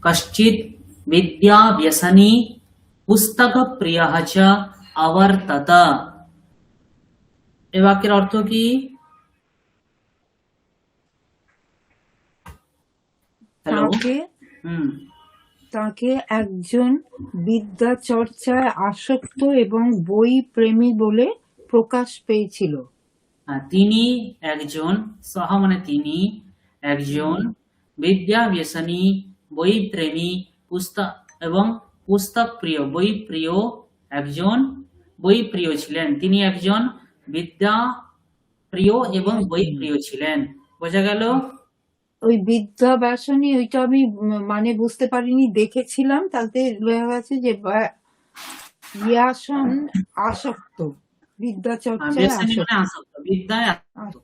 कश्चित् विद्याव्यसनी पुस्तकप्रियः च अवर्तत। এ বাক্যের অর্থ কি? হ্যালো, তাকে হুম, তাকে একজন বিদ্যা চর্চায় আসক্ত এবং বই প্রেমী বলে প্রকাশ পেয়েছিল। তিনি একজন, সহ মানে তিনি, একজন বিদ্যাব্যসনী, বইপ্রেমী, পুস্তক এবং পুস্তক প্রিয়, বই প্রিয়, একজন বই প্রিয় ছিলেন। তিনি একজন বিদ্যা প্রিয় এবং বই প্রিয় ছিলেন। বোঝা গেল? ওই বিদ্যা ব্যসনী ওইটা আমি মানে বুঝতে পারিনি, দেখেছিলাম তাতে লেখা আছে যে ইয়াসন আসক্ত, বিদ্যা চর্চায় ব্যসনী মানে আসক্ত। আসক্ত, বিদ্যায় আসক্ত,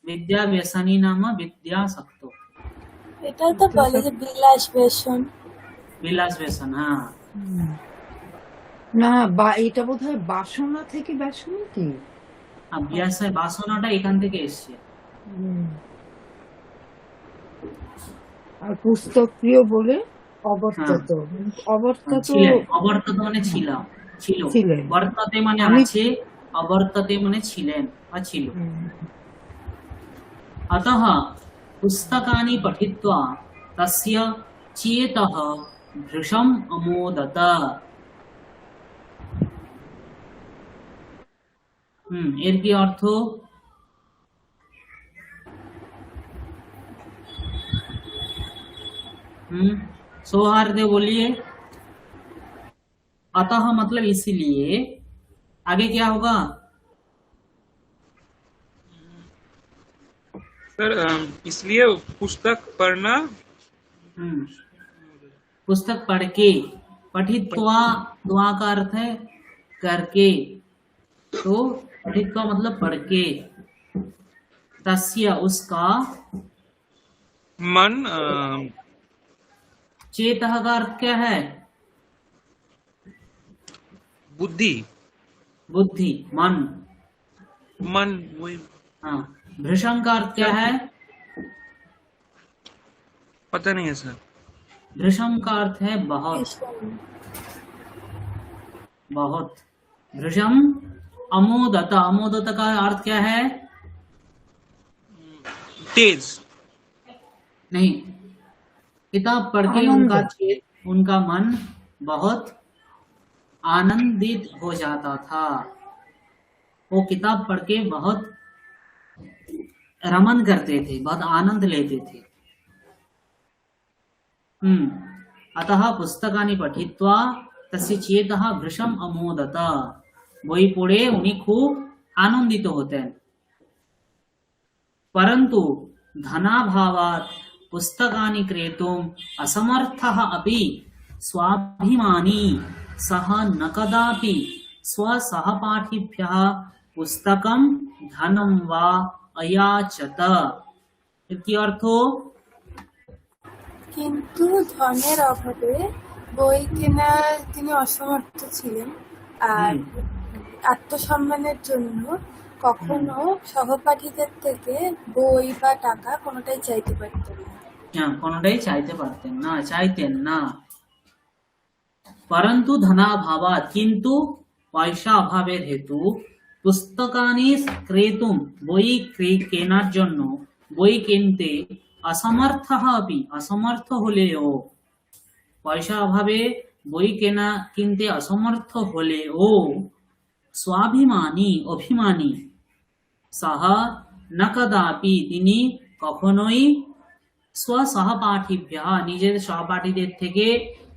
বিদ্যা ব্যসনী নাম বিদ্যাসক্ত। এটাই তো বলে যে বিলাস বেসন। বিলাস ব্যসন, হ্যাঁ। না, বা এটা বোধহয় বাসনা থেকে ব্যসনী কি? বাসনাটা এখান থেকে এসছে। আর পুস্তক প্রিয় বলে হ্যাঁ, অবর্তত, অবর্তত ছিলেন, অবর্তত মানে ছিলাম, ছিল, ছিলেন। বর্ততে মানে আমি আছে, অবর্ততে মানে ছিলেন বা ছিল। अतः पुस्तकानि पठित्वा तस्य चेतः भृशम् अमोदत। এর কি অর্থ? सौहार्द बोलिए। अतः मतलब इसीलिए, आगे क्या होगा? सर इसलिए पुस्तक पढ़ना, पुस्तक पढ़ के, पठित्वा, द्वा का अर्थ है करके, तो पठित्वा मतलब पढ़ के, तस्य उसका, मन चेतः का अर्थ क्या है? बुद्धि, बुद्धि, मन, मन वही, हाँ। भृशम का अर्थ क्या है? पता नहीं है सर। भृशम का अर्थ है बहुत, বেসন। बहुत। भृशम अमोदत, अमोदत का अर्थ क्या है? तेज, नहीं, किताब पढ़ के आनंद। उनका मन बहुत आनंदित हो जाता था। वो किताब पढ़ के बहुत रमन करते थे, बहुत आनंद लेते थे। अतः पुस्तकानि पठित्वा तस्य चेतः भृशम अमोदत। বই পড়ে উনি খুব আনন্দিত হতেন। परन्तु धनाभावात् पुस्तकानि क्रेतुम् असमर्थः अपि स्वाभिमानी सः न कदापि स्वसहपाठिभ्यः पुस्तकं धनं वा अयाचत। এর অর্থ কিন্তু ধনের অভাবে বই কেনা তিনি অসমর্থ ছিলেন, আর আত্মসম্মানের জন্য কখনো সহপাঠীদের থেকে বই বা টাকা কোনোটাই চাইতে পারতেন না। কোনোটাই চাইতেন না। परंतु धनाभावात কিন্তু পয়সা অভাবের হেতু পুস্তকানি ক্রেতুম বই কেনার জন্য বই কিনতে অসমর্থ হলেও পয়সা অভাবে বই কিনতে অসমর্থ হলেও অভিমানী সহ ন কদাপি তিনি কখনোই स्वसहपाठीभ्य নিজের সহপাঠীদের থেকে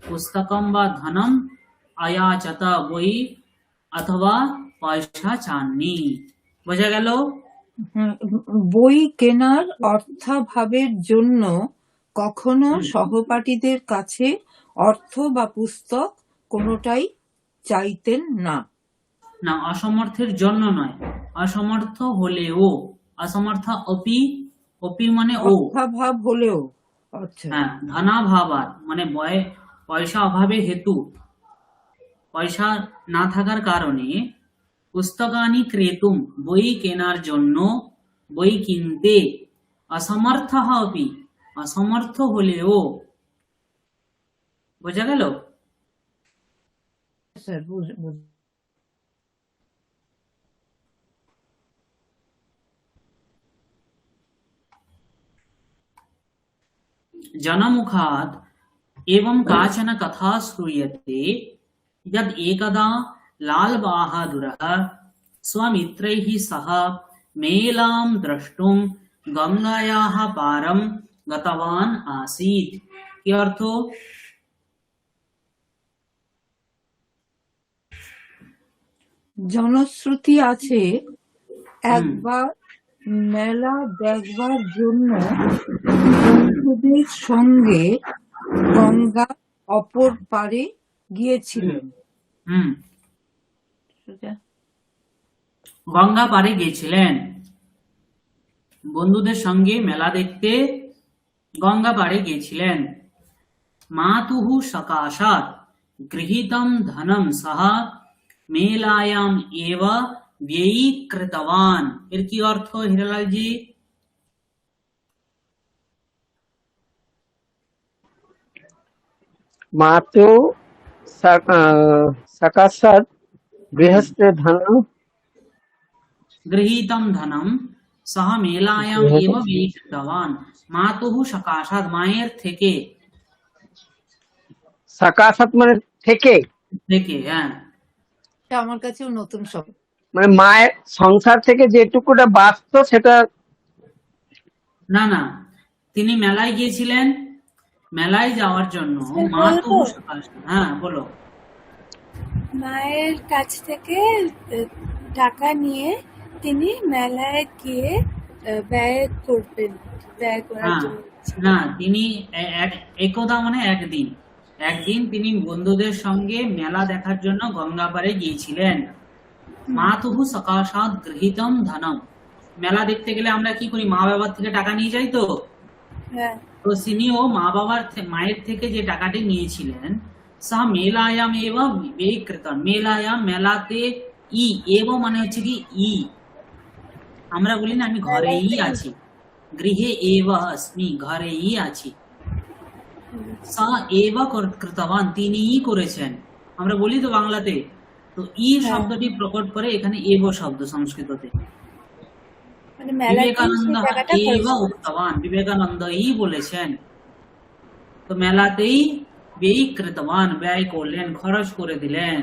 পুস্তকম বা ধনম আয়াচত বই অথবা পয়সা চাননি। বোঝা গেল? বই কেনার অর্থাভাবের জন্য কখনো সহপাঠীদের কাছে অর্থ বা পুস্তক কোনোটাই চাইতেন না। না, অসমর্থের জন্য নয়, অসমর্থ হলেও, অসমর্থ অপি মানে ও, অর্থাভাব হলেও। আচ্ছা, হ্যাঁ, ধনাভাবাত মানে পয়সা অভাবে হেতু, পয়সা না থাকার কারণে পুস্তকানি ক্রেতুম বই কেনার জন্য, বই কিনতে অসমর্থ হলেও। বোঝা গেল? স্যার जनमुखात् एवं काचन कथा श्रूयते यद् एकदा लाल बहादुरः स्वमित्रैः सह मेलां द्रष्टुं गङ्गायाः पारं गतवान् आसीत्। কি অর্থ? জনশ্রুতি আছে একবার মেলা দেখবার জন্য বন্ধুদের সঙ্গে গঙ্গা অপর পারে গিয়েছিলেন। গঙ্গা পারে গিয়েছিলেন, বন্ধুদের সঙ্গে মেলা দেখতে গঙ্গা পারে গিয়েছিলেন। মাতুহু সকাশাৎ গৃহীতম ধনম সহ মেলায়াম এব ব্যয়ীকৃতবান। এর কি অর্থ হিরালাল জি? মাতু সকাশাৎ গৃহীতম ধনম সহ মেলায়াম এব ব্যয়ীকৃতবান। মাতুহু সকাশাৎ মায়ের থেকে, সকাশাৎ মানে থেকে, হ্যাঁ, আমার কাছেও নতুন শব্দ। মানে মায়ের সংসার থেকে যেটুকুটা বাঁচত সেটা। না, তিনি মেলায় গিয়েছিলেন, মেলায় যাওয়ার জন্য মাতুহু সকাশাৎ, হ্যাঁ বলো। মায়ের কাছ থেকে টাকা নিয়ে তিনি মেলায় গিয়ে ব্যয় করার জন্য। না, তিনি একদা মানে একদিন তিনি বন্ধুদের সঙ্গে মেলা দেখার জন্য গঙ্গা পাড়ে গিয়েছিলেন। মাতুহু সকাশাৎ গৃহীতম ধনম। মেলা দেখতে গেলে আমরা কি করি? মা বাবার থেকে টাকা নিয়ে যাই তো। তো তিনিও মায়ের থেকে যে টাকাটি নিয়েছিলেন, সহ মেলায়াম এব ব্যয়ীকৃতম। মেলায়াম মেলাতে, এব মানে হচ্ছে কি আমরা বলি না আমি ঘরেই আছি, গৃহে এব अस्मि, ঘরেই আছি। সা এব কৃতবান তিনিই করেছেন, আমরা বলি তো বাংলাতে। তো শব্দটি প্রকট করে এখানে এব শব্দ সংস্কৃততে। বিবেকানন্দ এব উক্তবান, বিবেকানন্দই বলেছেন। তো মেলাতেই ব্যয়ীকৃতবান, ব্যয় করলেন, খরচ করে দিলেন।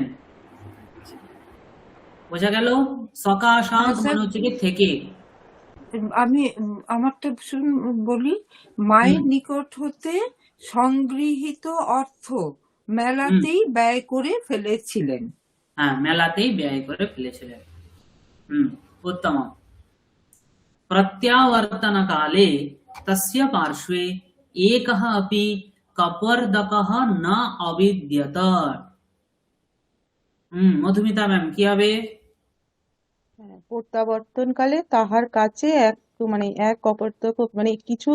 বোঝা গেল? সকাশাৎ মানে হচ্ছে কি থেকে। আমি আমারটা বলি, মায়ের নিকট হতে সংগৃহীত অর্থ মেলাতেই ব্যয় করে ফেলেছিলেন। হ্যাঁ, মেলাতেই ব্যয় করে ফেলেছিলেন। উত্তম। प्रत्यावर्तनकाले तस्य पार्श्वे एकः अपि कपर्दकः न अविद्यत। মধুমিতা ম্যাম কি হবে? হ্যাঁ, প্রত্যাবর্তনকালে তাহার কাছে এক কপর্দক মানে কিছু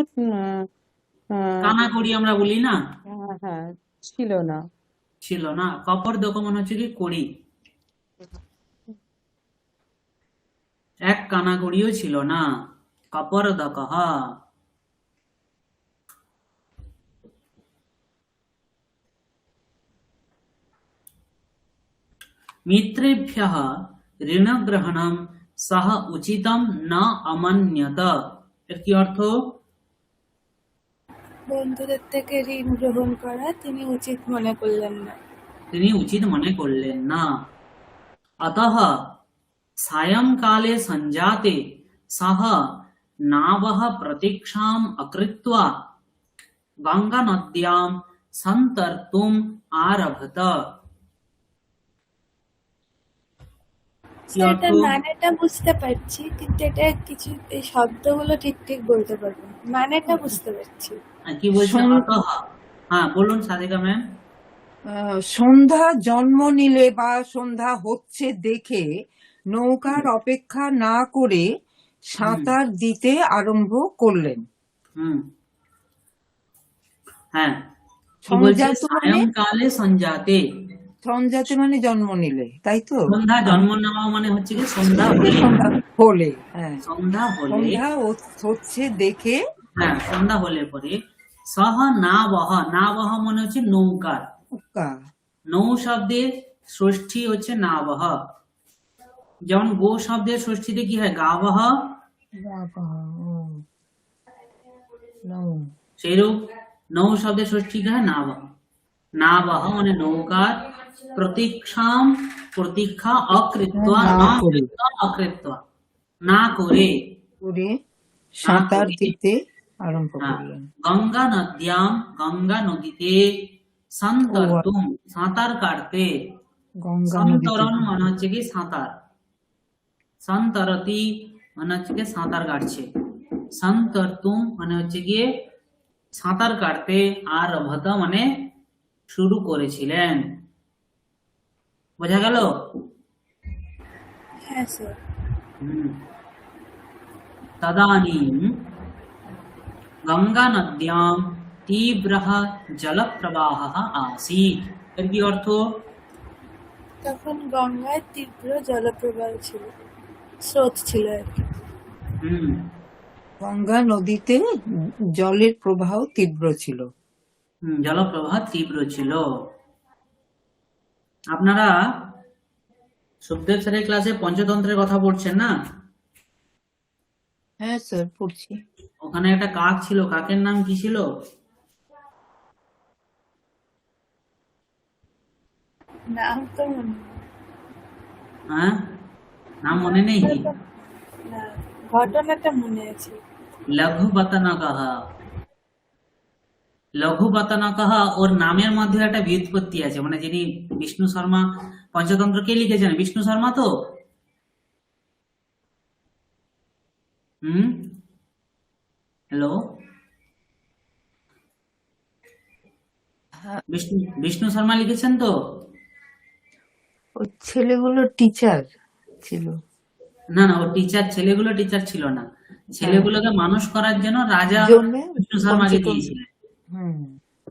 কানাকড়ি আমরা বলি না, হ্যাঁ হ্যাঁ ছিল না। ছিল না। কপর্দক মানে হচ্ছে কি কড়ি, এক কানাকড়িও ছিল না। কপর্দকः। মিত্রেভ্যः ঋণগ্রহণম সহ উচিতম ন অমন্যত। এর কি অর্থ? বন্ধুদের থেকে ঋণ গ্রহণ করা তিনি উচিত মনে করলেন না। তিনি উচিত মনে করলেন না। अतः सायंकाले संजाते सः नावः प्रतीक्षाम् अकृत्वा गंगानद्यां सन्तर्तुम् आरभत। স্যার, এটার মানেটা বুঝতে পারছি, কিন্তু এটা কিছু এই শব্দগুলো ঠিক ঠিক বলতে পারবো না। মানেটা বুঝতে পারছি। কি বলছে? সন- अतः, হ্যাঁ বলুন সাদিকা ম্যাম। সন্ধ্যা জন্ম নিলে বা সন্ধ্যা হচ্ছে দেখে নৌকার অপেক্ষা না করে সাঁতার দিতে আরম্ভ করলেন। হ্যাঁ, কি বলছে? সঞ্জাত মানে সায়ংকালে সঞ্জাতে। সঞ্জাতে মানে জন্ম নিলে, তাই তো? সন্ধ্যা জন্ম নেওয়া মানে হচ্ছে কি সন্ধ্যা হলে। সন্ধ্যা হলে, হ্যাঁ, সন্ধ্যা হলে, সন্ধ্যা হচ্ছে দেখে, হ্যাঁ সন্ধ্যা হলে পরে সহ নাবহ, নাবহ মানে হচ্ছে নৌকার। নৌ শব্দের ষষ্ঠী হচ্ছে নাবহ। যেমন গো শব্দের ষষ্ঠীতে কি হয়? গাবহ। সেইরূপ নৌ শব্দের ষষ্ঠী কি হয়? নাবহ। নাবহ মানে নৌকার প্রতীক্ষাম, প্রতীক্ষা অকৃত্বা, অকৃত্বা না করে সাঁতার দিতে আরম্ভ হ্যাঁ, করলেন। গঙ্গা নদ্যাম, গঙ্গা নদীতে সন্তর্তুম সাঁতার কাটতে। সন্তরণ মানে হচ্ছে কি সাঁতার, সন্তরতি মানে হচ্ছে কি সাঁতার কাটছে, সন্তর্তুম মানে হচ্ছে গিয়ে সাঁতার কাটতে, আর ভত মানে শুরু করেছিলেন। বোঝা গেল? হ্যাঁ স্যার। তদানীম গঙ্গা নদ্যাম তীব্রः জলপ্রবাহः आसीत्। এর কি অর্থ? তখন গঙ্গায় তীব্র জলপ্রবাহ ছিল, স্রোত ছিল আর কি। গঙ্গা নদীতে জলের প্রবাহ তীব্র ছিল। জলপ্রবাহ তীব্র ছিল। আপনারা সুখদেব স্যারের ক্লাসে পঞ্চতন্ত্রের কথা পড়ছেন না? হ্যাঁ স্যার, পড়ছি। ওখানে একটা কাক ছিল, কাকের নাম কি ছিল? নাম তো মনে নেই। হ্যাঁ, নাম মনে নেই? না, ঘটনাটা মনে আছে। লঘুপতনকः। লঘুপতনকः ওর নামের মধ্যে একটা ব্যুৎপত্তি আছে। মানে যিনি বিষ্ণু শর্মা পঞ্চতন্ত্র কে লিখেছেন? বিষ্ণু শর্মা তো। হ্যালো, বিষ্ণু শর্মা লিখেছেন তো? ওই ছেলেগুলো টিচার ছিল। না না, ও টিচার, ছেলেগুলো টিচার ছিল না। ছেলেগুলোকে মানুষ করার জন্য রাজা বিষ্ণু শর্মাকে দিয়েছিলেন।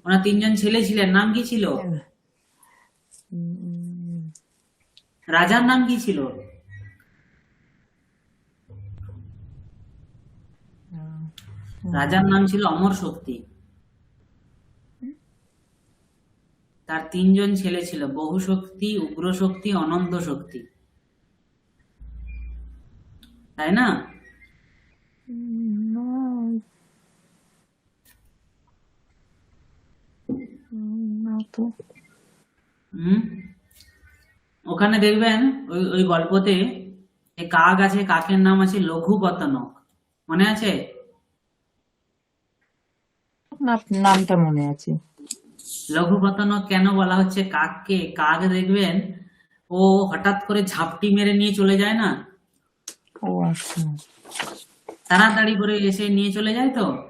ওনার 3 জন ছেলে ছিলেন, নাম কি ছিল? রাজার নাম কি ছিল? রাজার নাম ছিল অমর শক্তি। তার 3 জন ছেলে ছিল, বহু শক্তি, উগ্র শক্তি, অনন্ত শক্তি, তাই না? ওখানে দেখবেন ওই গল্পতে কাক আছে, কাকের নাম আছে লঘুপতনক। মনে আছে? নামটা মনে আছে। লঘুপতনক কেন বলা হচ্ছে কাককে? কাক দেখবেন ও হঠাৎ করে ঝাপটি মেরে নিয়ে চলে যায় না? তাড়াতাড়ি করে এসে নিয়ে চলে যায় তো, ওই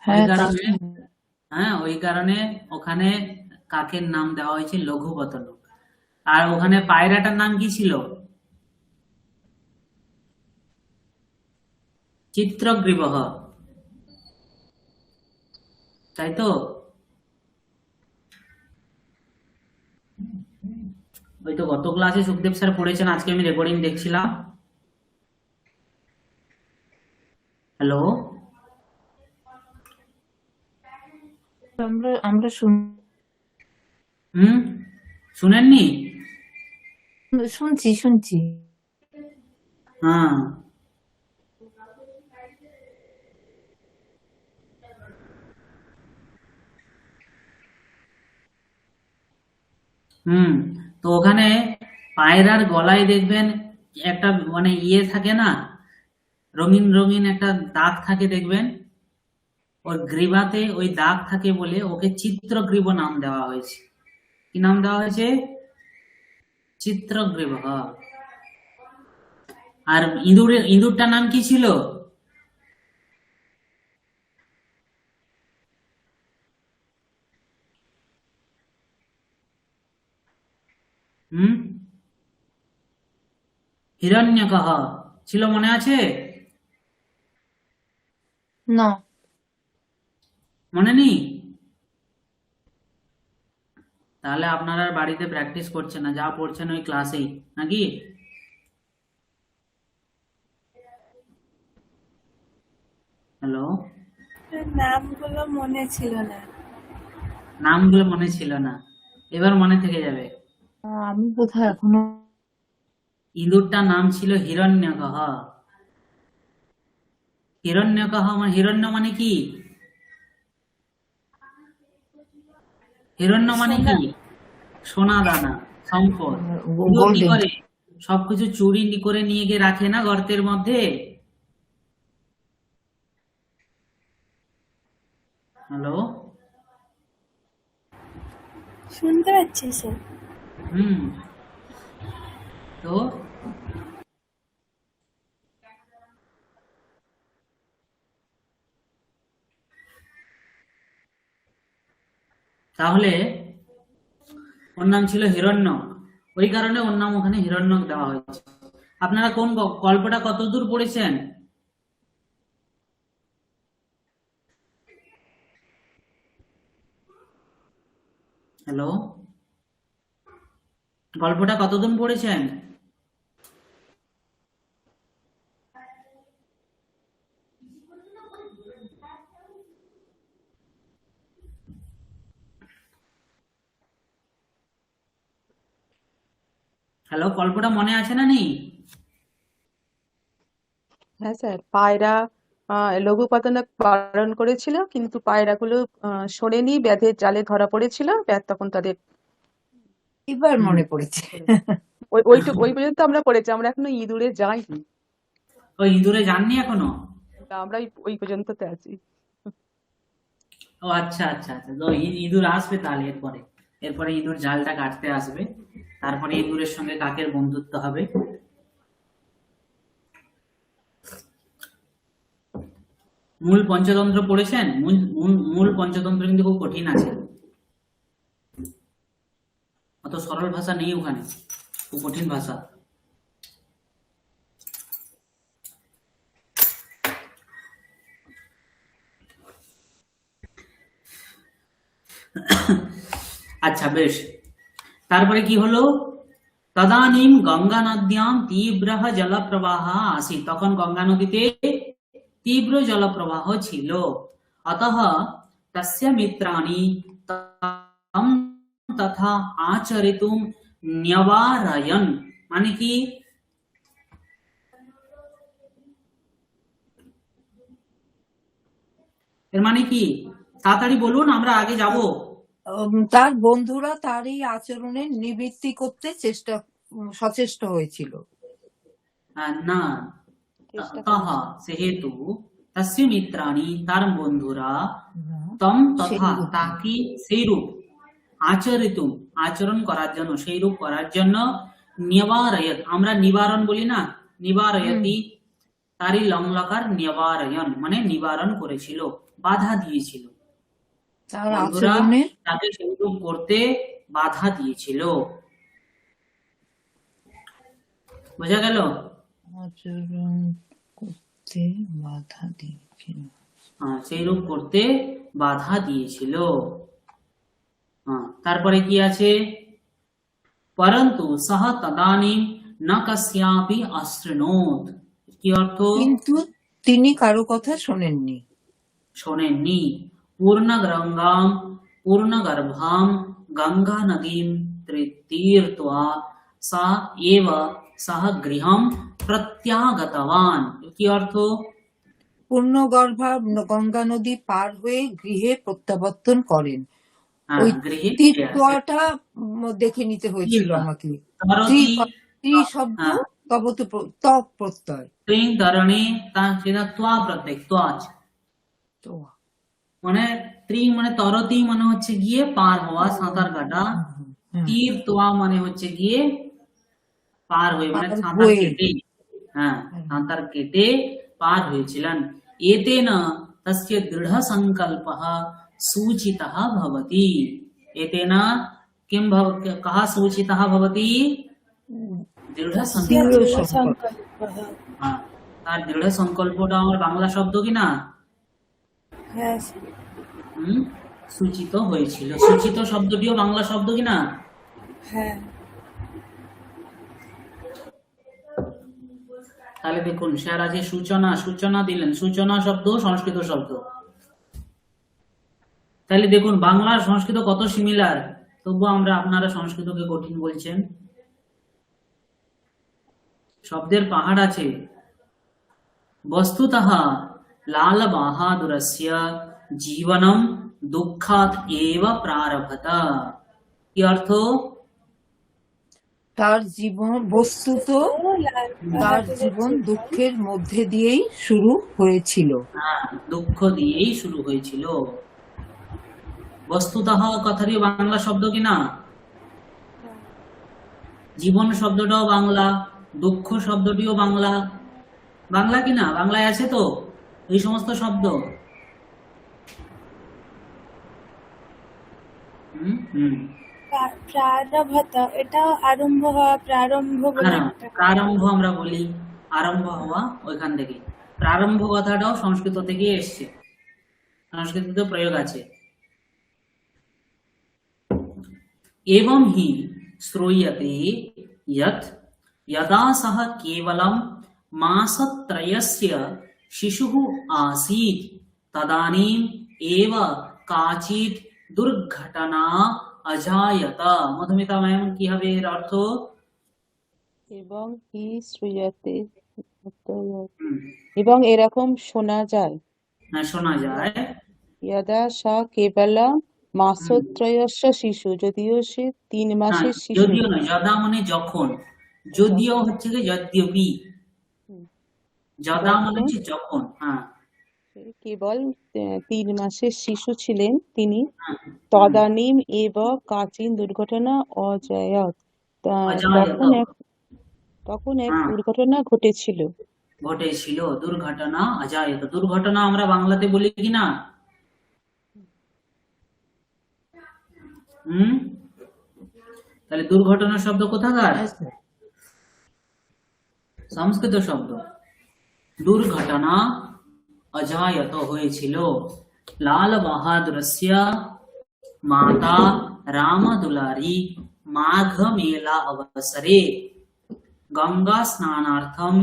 হ্যাঁ তা কারণে শুনে- ওই কারণে ওখানে কাকের নাম দেওয়া হয়েছে লঘুপতনক। আর ওখানে পায়রাটার নাম কি ছিল? চিত্রগ্রীবঃ, তাই তো? ওই তো গত ক্লাসে সুখদেব স্যার পড়েছেন, আজকে আমি রেকর্ডিং দেখছিলাম। হ্যালো, আমরা আমরা শুন- হুম, শুনেননি? শুনছি শুনছি। হ্যাঁ, হুম। তো ওখানে পায়রার গলায় দেখবেন একটা মানে ইয়ে থাকে না, রঙিন রঙিন একটা দাগ থাকে দেখবেন, ওর গ্রীবাতে ওই দাগ থাকে বলে ওকে চিত্রগ্রীব নাম দেওয়া হয়েছে। কি নাম দেওয়া হয়েছে? চিত্রগ্রীব। আর ইঁদুরটার নাম কি ছিল? হুম, হিরণ্যকহ ছিল, মনে আছে? না, মনে নেই? তাহলে আপনারা আর বাড়িতে প্র্যাকটিস করছেন না, যা পড়ছেন ওই ক্লাসেই, নাকি? হ্যালো, নামগুলো মনে ছিল না। নামগুলো মনে ছিল না, এবার মনে থেকে যাবে। আমি বোধহয় এখনো ইঁদুরটার নাম ছিল হিরণ্যকহ। হিরণ্যকহ মানে, হিরণ্য মানে কি? হিরণ্য মানে সোনা। কি? সোনা দানা, সম্পদ। ইঁদুর কি গোল্ডেন। করে? সবকিছু চুরি করে নিয়ে গিয়ে রাখে না গর্তের মধ্যে? হ্যালো, শুনতে পাচ্ছিস স্যার? হুম। তো তাহলে ওর নাম ছিল হিরণ্যক, ওই কারণে ওর নাম ওখানে হিরণ্যক দেওয়া হয়েছে। আপনারা কোন গল্পটা কতদূর পড়েছেন? হ্যালো, গল্পটা কতদূর পড়েছেন? হ্যালো, গল্পটা মনে আছে না নেই? হ্যাঁ স্যার, পায়রা লঘুপতনক বারণ করেছিল, কিন্তু পায়রাগুলো শোনেনি, ব্যাধের জালে ধরা পড়েছিল। ব্যাধ তখন তাদের এবার হুম। মনে পড়েছে। ওই পর্যন্ত আমরা পড়েছি, আমরা এখনো ইঁদুরে যাইনি। ওই ইঁদুরে যাননি এখনো? তা আমরা ওই পর্যন্ততে আছি। ও আচ্ছা আচ্ছা আচ্ছা, তো ইঁদুর আসবে তাহলে, এরপরে এরপরে ইঁদুর জালটা কাটতে আসবে, তারপরে ইঁদুরের সঙ্গে কাকের বন্ধুত্ব হবে। মূল পঞ্চতন্ত্র পড়েছেন? মূল পঞ্চতন্ত্র কিন্তু খুব কঠিন আছে, অত সরল ভাষা নেই ওখানে, খুব কঠিন ভাষা। আচ্ছা বেশ, তারপরে কি হলো? তদানীম গঙ্গা নদ্যাম তীব্র জলপ্রবাহ আসি, তখন গঙ্গা নদীতে তীব্র জলপ্রবাহ ছিল। অতঃ তস্য মিত্রাণি তম তথা আচরিতুম ন্যবারয়ন, মানে কি? এর মানে কি? তাড়াতাড়ি বলুন, আমরা আগে যাব। তার বন্ধুরা তার এই আচরণের নিবৃত্তি করতে সচেষ্ট হয়েছিল। না, চেষ্টা তাহা করেছিল। সেহেতু তস্য মিত্রাণি, তার বন্ধুরা, তম তথা সেইরূপ। তাকে সেইরূপ, আচরিতুম আচরণ করার জন্য, সেইরূপ করার জন্য, নিবারয়ত, আমরা নিবারণ বলি না, নিবারয়তি, তারই লংলকার নিবারয়ন মানে নিবারণ করেছিল, বাধা দিয়েছিল। তার বন্ধুরা আচরণে তাকে সেইরূপ করতে বাধা দিয়েছিল। বোঝা গেল? আচরণ করতে বাধা দিয়েছিল। সেইরূপ করতে বাধা দিয়েছিল। তারপরে কি আছে? পরন্তু সহ তদানীম ন কস্যাপি অশৃণোত। কি অর্থ? কিন্তু তিনি কারো কথা শোনেননি। শোনেননি। পূর্ণগর্ভাম গঙ্গা নদীম তীর্থয়া সা এব সহ গৃহম প্রত্যাগতবান। কি অর্থ? পূর্ণগর্ভা গঙ্গা নদী পার হয়ে গৃহে প্রত্যাবর্তন করেন। ওই গৃহে তীর্থটা দেখে নিতে হয়েছিল তীর্থ। আমাকে। তরতি ত্রি শব্দ হ্যাঁ, তবত তপ প্রত্যয়। ত্রিং ধরণী সেটা ত্বা প্রত্যয়, ত্বাচ তো মানে ত্রিং মানে তরতি মানে হচ্ছে গিয়ে পার হওয়া, সাঁতার কাটা। তীর তোয়া মানে হচ্ছে গিয়ে পার হয়ে মানে পার সাঁতার হয়ে। কেটে, সাঁতার কেটে পার হয়েছিলেন। এতেন তস্য দৃঢ় সংকল্পঃ सूचितः भवति। एतेन किं कः सूचितः भवति? দৃঢ় সংকল্প। সংকল্পः। তার দৃঢ় সংকল্পটা আমার বাংলা শব্দ কিনা? হ্যাঁ সূচিত হয়েছিল। সূচিত শব্দটিও বাংলা শব্দ কিনা? হ্যাঁ। তাহলে দেখুন স্যার আজ সূচনা দিলেন। সূচনা শব্দ সংস্কৃত শব্দ। তাহলে দেখুন বাংলা আর সংস্কৃত কত সিমিলার, তবুও আপনারা সংস্কৃতকে কঠিন বলছেন। শব্দের পাহাড় আছে। বস্তুতঃ লাল বাহাদুরস্য জীবনম দুঃখাৎ এব প্রারভত। কি অর্থ? তার জীবন বস্তুত তার জীবন দুঃখের মধ্যে দিয়েই শুরু হয়েছিল। দুঃখ দিয়েই শুরু হয়েছিল। বস্তুতঃ কথারই বাংলা শব্দ কিনা? জীবন শব্দটাও বাংলা, দুঃখ শব্দটিও বাংলা। বাংলা কিনা? বাংলায় আছে তো এই সমস্ত শব্দ। প্রারভত, এটা আরম্ভ হওয়া, প্রারম্ভ বলে একটা। প্রারম্ভ আমরা বলি, আরম্ভ হওয়া ওইখান থেকে। প্রারম্ভ কথাটাও সংস্কৃত থেকে এসছে, সংস্কৃততে প্রয়োগ আছে। एवं हि श्रूयते यत् यदा सः केवलं मासत्रयस्य शिशुः आसीत् तदानीम् एव काचित् दुर्घटना अजायत। मधुमिता मैम কি হবে এর অর্থ? এবং হি শ্রুয়তে, এবং এরকম শোনা যায়। শোনা যায়। यदा सा केवलं मासत्रयस्य শিশু, যদিও সে 3 মাসের শিশু। যদিও না, যদা মানে যখন, যদিও হচ্ছে কি যদ্যপি, যদা মানে হচ্ছে যখন। কেবল 3 মাসের শিশু ছিলেন তিনি। তদানীম এব কাচিন দুর্ঘটনা অজায়ত, তখন এক দুর্ঘটনা ঘটেছিল। দুর্ঘটনা অজায়ত। দুর্ঘটনা আমরা বাংলাতে বলি কিনা? তাহলে দুর্ঘটনা শব্দ কোথাকার? সংস্কৃত শব্দ। দুর্ঘটনা অজায়ত হয়েছিল। লাল বাহাদুরস্য মাতা রামদুলারি মাঘ মেলা অবসরে গঙ্গা স্নানার্থম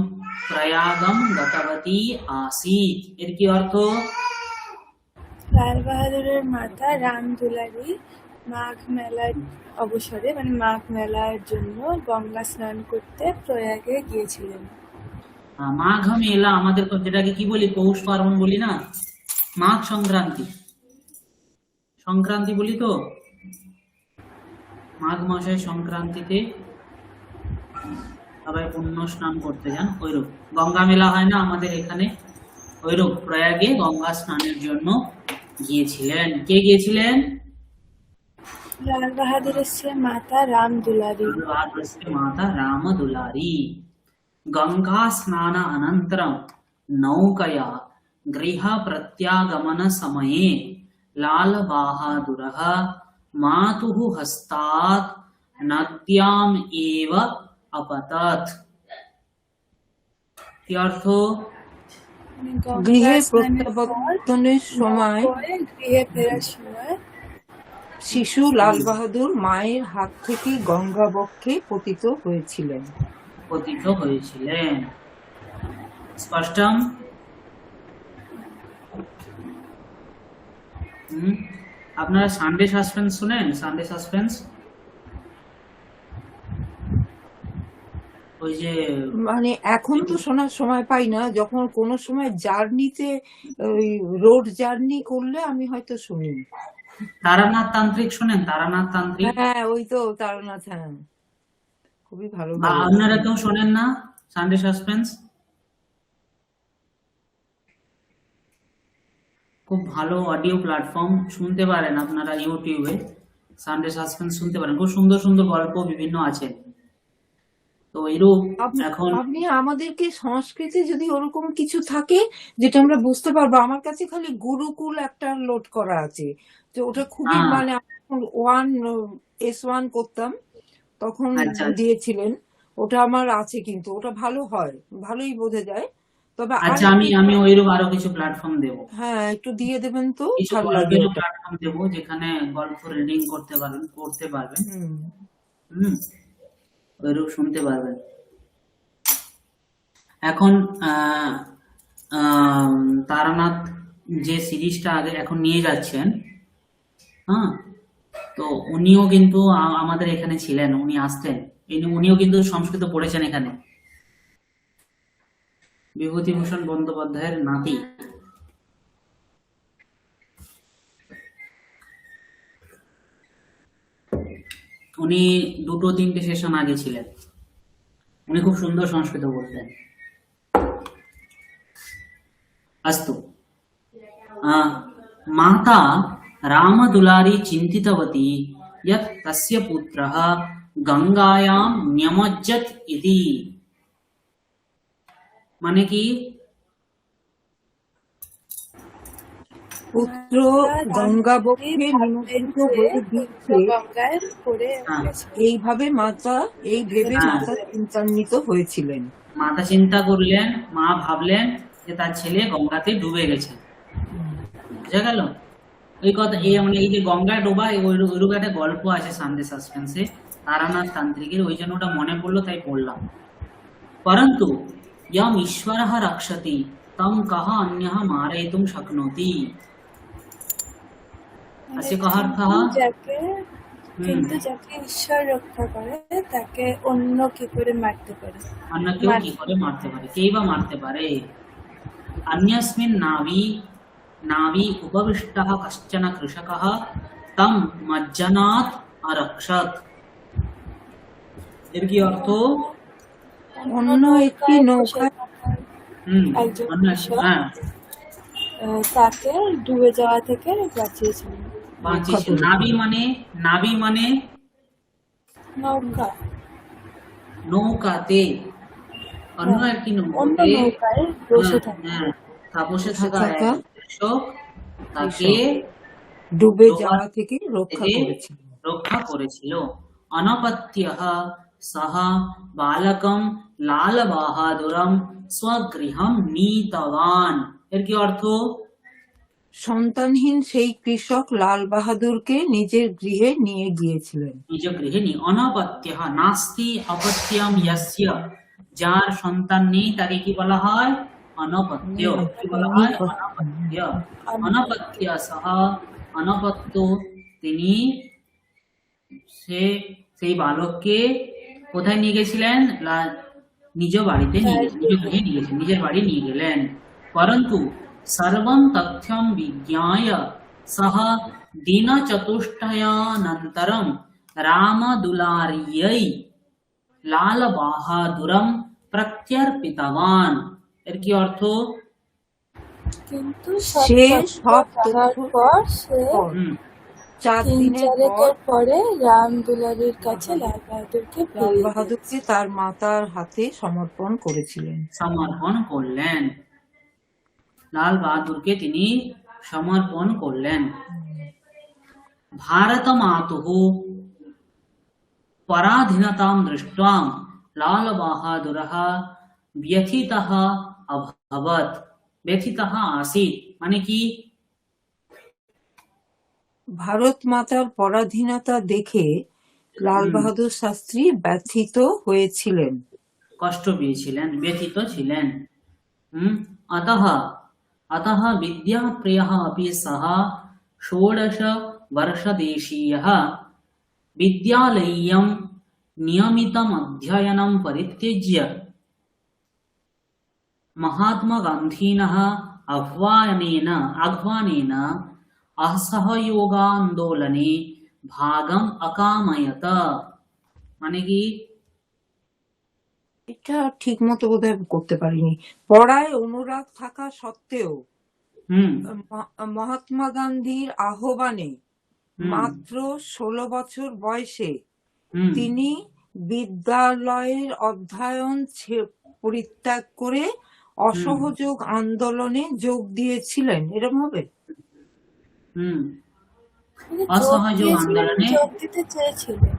প্রয়াগম গতবতী আসিত। এর কি অর্থ? লাল বাহাদুরের মাতা রামদুলারি মাঘ মেলার অবসরে মানে মাঘ মেলার জন্য গঙ্গা স্নান করতে প্রয়াগে গিয়েছিলেন। মাঘ মেলা আমাদের যেটাকে কি বলি, পৌষ পার্বণ বলি না, মাঘ সংক্রান্তি, সংক্রান্তি বলি তো। মাঘ মাসের সংক্রান্তিতে সবাই পুণ্য স্নান করতে যান। ওইরূপ গঙ্গা মেলা হয় না আমাদের এখানে, ওইরূপ প্রয়াগে গঙ্গা স্নানের জন্য গিয়েছিলেন। কে গিয়েছিলেন? লাল বাহাদুরের মাতা রামদুলারি। মাতা রামদুলারি। গঙ্গা স্নান অনন্তরম नौकया गृहप्रत्यागमनसमये लालबहादुरः मातुः हस्तात् नद्याम् एव अपतत्। কি অর্থ? মানে গৃহে গঙ্গা স্নানের পর প্রত্যাবর্তনের সময় করে গৃহে ফেরার সময় শিশু লাল বাহাদুর মায়ের হাত থেকে গঙ্গা বক্ষে পতিত হয়েছিলেন। পতিত হয়েছিলেন। স্পষ্টম? আপনারা সানডে সাসপেন্স শুনেন? সানডে সাসপেন্স ওই যে মানে এখন তো শোনার সময় পাই না, যখন কোনো সময় জার্নিতে ওই রোড জার্নি করলে আমি হয়তো শুনি। তারানাথ তান্ত্রিক শোনেন? তারানাথ তান্ত্রিক, হ্যাঁ ওই তো তারানাথ, হ্যাঁ খুবই ভালো বা ভালো। আপনারা কেউ শোনেন না সানডে সাসপেন্স? খুব ভালো অডিও প্ল্যাটফর্ম, শুনতে পারেন আপনারা ইউটিউবে সানডে সাসপেন্স শুনতে পারেন, খুব সুন্দর সুন্দর গল্প বিভিন্ন আছে। তো এরূপ এখন আপনি আমাদেরকে সংস্কৃতে যদি ওরকম কিছু থাকে যেটা আমরা বুঝতে পারবো, আমার কাছে খালি গুরুকুল একটা লোড করা আছে, তো ওটা খুবই হ্যাঁ, মানে S1 করতাম তখন আচ্ছা দিয়েছিলেন, ওটা আমার আছে, কিন্তু ওটা ভালো হয়, ভালোই বোঝা যায়। তবে আর আচ্ছা, আমি একটু আমি ওইরূপ আরো কিছু প্ল্যাটফর্ম দেবো, হ্যাঁ একটু দিয়ে দেবেন তো, কিছু ভালো লাগে গল্পেরও ওটা। প্ল্যাটফর্ম দেবো যেখানে গল্প রিডিং করতে পারবেন। হুম। হুম, ওইরূপ শুনতে পারবেন। এখন আহ, আহ, তারানাথ যে সিরিজটা আগে এখন নিয়ে যাচ্ছেন, হ্যাঁ, তো উনিও কিন্তু আমাদের এখানে ছিলেন, উনি আসতেন, উনিও কিন্তু সংস্কৃত পড়েছেন এখানে, বিভূতিভূষণ বন্দ্যোপাধ্যায়ের নাতি। উনি 2-3টে সেশন আগে ছিলেন, উনি খুব সুন্দর সংস্কৃত বলতেন। अस्तु, माता रामदुलारी चिन्तितवती यत् तस्य पुत्रः गंगायां न्यमज्जत् इति। মানে কি? পুত্র গঙ্গা গঙ্গা বক্ষে নিমজ্জিত হয়ে গিয়েছে, গঙ্গায় পড়ে হ্যাঁ, গেছে। এইভাবে মাতা, এই ভেবে হ্যাঁ, মাতা চিন্তান্বিত হয়েছিলেন। মাতা চিন্তা করলেন, মা ভাবলেন যে তার ছেলে গঙ্গাতে ডুবে গেছে। বুঝা গেল? এই কথা, এই মানে এই যে গঙ্গায় ডোবা, ওইরূপ একটা গল্প আছে সানডে সাসপেন্সে তারানাথ তান্ত্রিকের, ওই জন্য ওটা মনে পড়লো তাই পড়লাম। परंतु यम ईश्वरः रक्षति तम कः अन्यः मारयितुं शक्नोति। अस्य कः अर्थः? কিন্তু যাকে ঈশ্বর রক্ষা করে তাকে অন্য কি করে মারতে পারে? অন্য কেউ কি করে মারতে পারে? কেই বা মারতে পারে? अन्यस्मिन् नावी उपविष्टः कश्चन कृषकः तं मज्जनात् अरक्षत्। এর কি অর্থ? অন্য একটি নৌকায় একজন অন্য কৃষক হ্যাঁ, তাকে ডুবে যাওয়া থেকে বাঁচিয়েছিলেন। বাঁচিয়েছে। নাবি মানে নৌকা, নৌকাতে, অন্য একটি অন্য নৌকাতে নৌকায় বসে থাকে। বসে বসে থাকা থাকা এক কৃষক তাকে ডুবে ডোবা যাওয়া থেকে রক্ষা থেকে করেছিল। রক্ষা করেছিল। অনপত্যঃ সহ বালকম লাল বাহাদুরম স্বগৃহম নীতবান। এর কি অর্থ? সন্তানহীন সেই কৃষক লাল বাহাদুরকে নিজের গৃহে নিয়ে গিয়েছিলেন। নিজ গৃহে নি। অনপত্যঃ নাস্তি অপত্যম ইয়স্য, যার সন্তান নেই তাকে কি বলা হয়? অনপত্য। কি বলা হয়? অনপত্য। অনপত্য সহ, অনপত্য তিনি, সেই বালককে কোথায় নিয়ে গেছিলেন? নিজ বাড়িতে নিয়ে গেছেন, নিজ গৃহে নিয়ে গেছেন, নিজের বাড়ি নিয়ে গেলেন। পরন্তু সর্বম তথ্যম বিজ্ঞায় সহ দিনচতুষ্টয়ানন্তরম রামদুলারিयै লাল বাহাদুরম প্রত্যর্পিতবান। এর কি অর্থ? কিন্তু সে সব জানার তথ্য পর সে হুম, 4 দিনের পর চারেকের পরে রাম দুলারির কাছে লাল বাহাদুরকে লাল ফিরিয়ে বাহাদুরকে তার মাতার হাতে সমর্পণ করেছিলেন। সমর্পণ করলেন। লাল বাহাদুরকে তিনি সমর্পণ করলেন। ভারত মাতুঃ পরাধীনতাম দৃष्ट्वा লাল বাহাদুরः ব্যথিতः অভবৎ, ব্যথিতः আসিত মানে কি? ভারত মাতার পরাধীনতা দেখে লাল বাহাদুর শাস্ত্রী ব্যথিত হয়েছিলেন, কষ্ট পেয়েছিলেন, ব্যথিত ছিলেন। अतः अतः विद्याप्रियः अपि सः 16 वर्षदेशीयः विद्यालयीयं नियमितमध्ययनं परित्यज्य महात्मा गान्धिनः आह्वानेन असहयोगान्दोलने भागम् अकामयत মানে কি? এটা ঠিক মতো বোধহয় করতে পারিনি। পড়ায় অনুরাগ থাকা সত্ত্বেও মহাত্মা গান্ধীর আহ্বানে মাত্র 16 বছর বয়সে তিনি বিদ্যালয়ের অধ্যয়ন পরিত্যাগ করে অসহযোগ আন্দোলনে যোগ দিয়েছিলেন, এরকম হবে? অসহযোগ আন্দোলনে যোগ দিতে চেয়েছিলেন।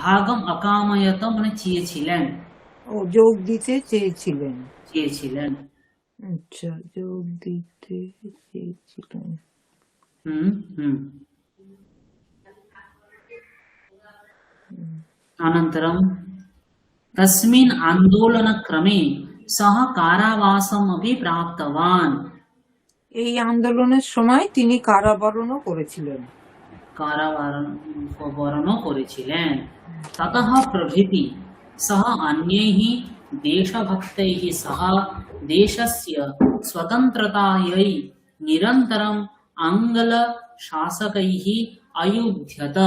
ভাগম অকাময়ত মানে চেয়েছিলেন, ও যোগ দিতে চেয়েছিলেন। আচ্ছা, যোগ দিতে চেয়েছিলেন। अनन्तरं तस्मिन् आन्दोलनक्रमे सः कारावासमपि प्राप्तवान्, এই আন্দোলনের সময় তিনি কারাবরণও করেছিলেন। कारावारणो करेছিলেন। ततः प्रभृति सः अन्यैः देशभक्तैः सह देशस्य स्वतन्त्रतायै निरन्तरम् आङ्ग्लशासकैः अयुध्यत।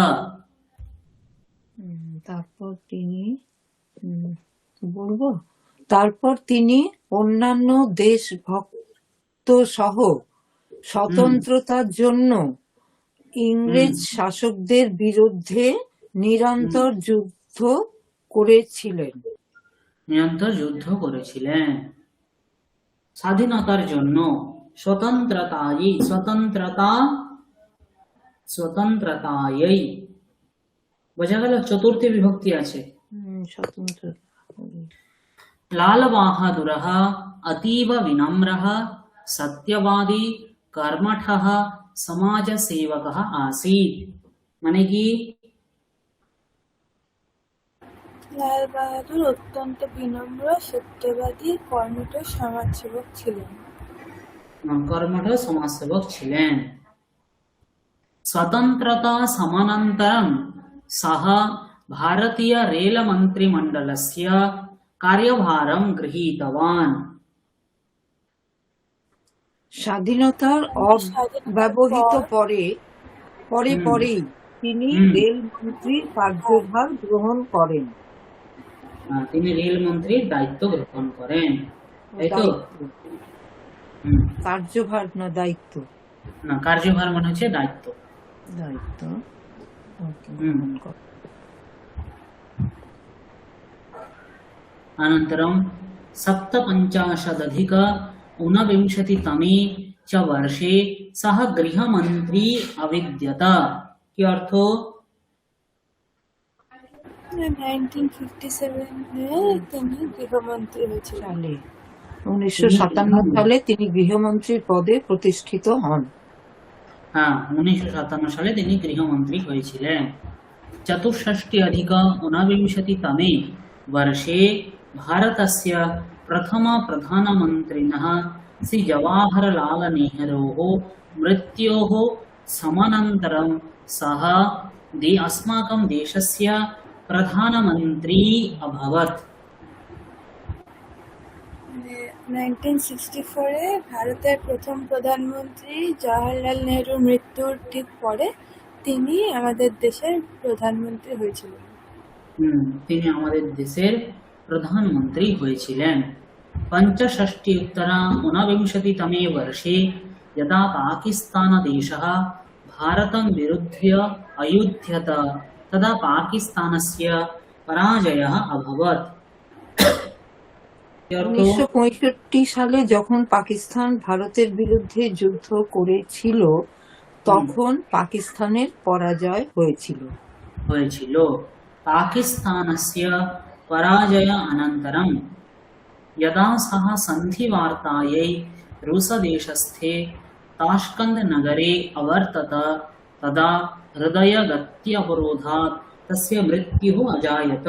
তারপর তিনি অন্যান্য দেশভক্ত সহ স্বতন্ত্রতার জন্য ইংরেজ শাসকদের বিরুদ্ধে নিরন্তর যুদ্ধ করেছিলেন। স্বাধীনতার জন্য, स्वतंत्रतायै বোঝা গেল? চতুর্থী বিভক্তি আছে। লাল বাহাদুরः अतीव विनम्रः सत्यवादी कर्मठः समाजसेवकः आसीत् মানে কি? লাল বাহাদুর অত্যন্ত বিনম্র, সত্যবাদী, কর্মঠ সমাজসেবক ছিলেন। কর্মঠ সমাজসেবক ছিলেন। स्वतंत्रता समानन्तरं सः भारतीय रेल मन्त्रिमण्डलस्य कार्यभारं गृहीतवान्। স্বাধীনতার অব্যবহিত পরেই তিনি রেল মন্ত্রীর কার্যভার গ্রহণ করেন। তিনি রেল মন্ত্রীর দায়িত্ব গ্রহণ করেন, তাই তো? কার্যভার না দায়িত্ব? না, কার্যভার মানে হচ্ছে দায়িত্ব। अनन्तरं 57-ঊনবিংশতিতমে च वर्षे सः गृहमन्त्री अविद्यत। কি অর্থ? 1957 তিনি গৃহমন্ত্রী হয়েছিলেন। 1957 সালে তিনি গৃহমন্ত্রীর পদে প্রতিষ্ঠিত হন। 1957 সালে তিনি গৃহমন্ত্রী হয়েছিলেন। 64-ঊনবিংশতিতমে वर्षे भारतस्य प्रथम प्रधानमन्त्रिणः श्री जवाहरलालनेहरोः मृत्योः समानन्तरं सः अस्माकं देशस्य प्रधानमन्त्री अभवत्। 1964 ভারতের প্রথম প্রধানমন্ত্রী জওহরলাল নেহরুর মৃত্যুর ঠিক পরে তিনি আমাদের দেশের প্রধানমন্ত্রী হয়েছিলেন। তিনি আমাদের দেশের প্রধানমন্ত্রী হয়েছিলেন। 65-उत्तर-ঊনবিংশতিতमे वर्षे यदा पाकिस्तानदेशः भारतं विरुध्य अयुध्यत तदा पाकिस्तानस्य पराजयः अभवत्। কি অর্থ? 1965 সালে যখন পাকিস্তান ভারতের বিরুদ্ধে যুদ্ধ করেছিল তখন পাকিস্তানের পরাজয় হয়েছিল। হয়েছিল। পাকিস্তানस्य পরাজয় अनन्तरं यदा सः सन्धिवार्तायै रूसदेशस्थे ताश्कन्दनगरे अवर्तत तदा हृदयगत्यवरोधात् तस्य मृत्युः अजायत।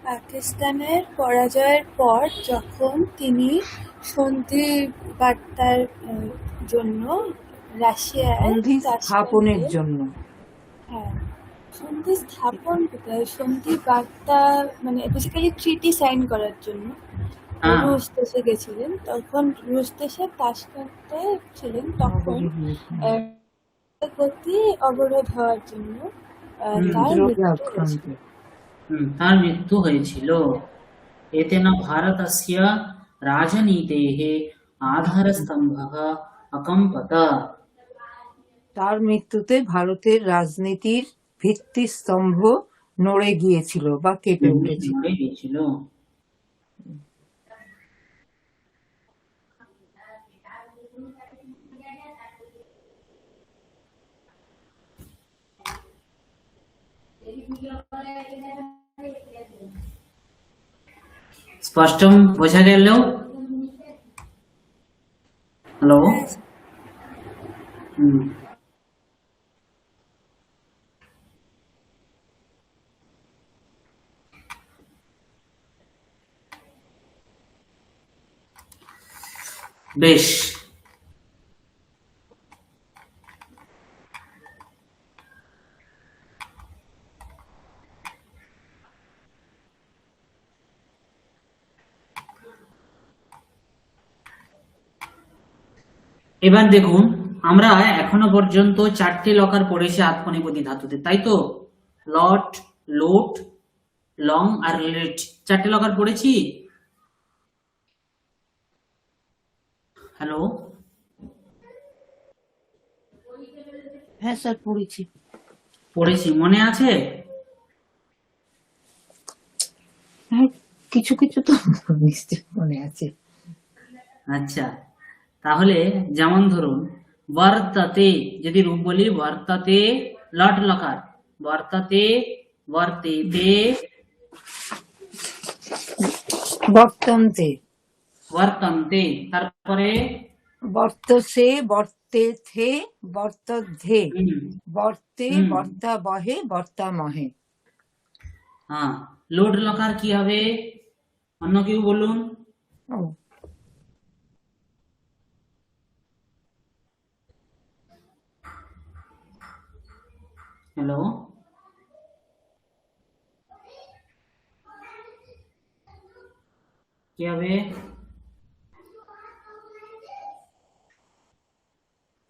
পাকিস্তানের পরাজয়ের পর যখন তিনি সন্ধি বার্তার জন্য রাশিয়ায় সন্ধি স্থাপনের তাশকান্তে, জন্য হ্যাঁ, সন্ধি স্থাপন কোথায়, সন্ধি বার্তা মানে বেসিক্যালি ট্রিটি সাইন করার জন্য হ্যাঁ, রুশ দেশে গেছিলেন। তখন রুশ দেশে তাশকান্তে ছিলেন, তখন আহ, গতি অবরোধ হওয়ার জন্য তার রোগে মৃত্যু আক্রান্ত। হয়েছিল। তার মৃত্যু হয়েছিল। एतेन भारतस्य राजनीतेः आधारस्तम्भः अकम्पत। তার মৃত্যুতে ভারতের রাজনীতির ভিত্তিস্তম্ভ নড়ে গিয়েছিল বা কেঁপে উঠেছিল। নড়ে গিয়েছিল। স্পষ্টম বোঝা গেল? হ্যালো। হুম। বেশ, এবার দেখুন, আমরা এখনো পর্যন্ত 4টে লকার পড়েছি আত্মনেপদী ধাতুতে, তাই তো? লট, লোট, লং আর লেট, 4টে লকার পড়েছি। হ্যালো, হ্যাঁ স্যার পড়েছি। পড়েছি, মনে আছে? হ্যাঁ কিছু কিছু তো নিশ্চয় মনে আছে। আচ্ছা, তাহলে যেমন ধরুন বর্ততে, যদি রূপ বলি বর্ততে লট লকার, বর্ততে, বর্তেতে, বর্তন্তে, বর্তন্তে, তারপরে বর্তসে, বর্তেথে, বর্তধ্যে, হুম, বর্তে, হুম, বর্তাবহে, বর্তামহে। হ্যাঁ, লোড লকার কি হবে? অন্য কেউ বলুন। ও হ্যালো, কি হবে?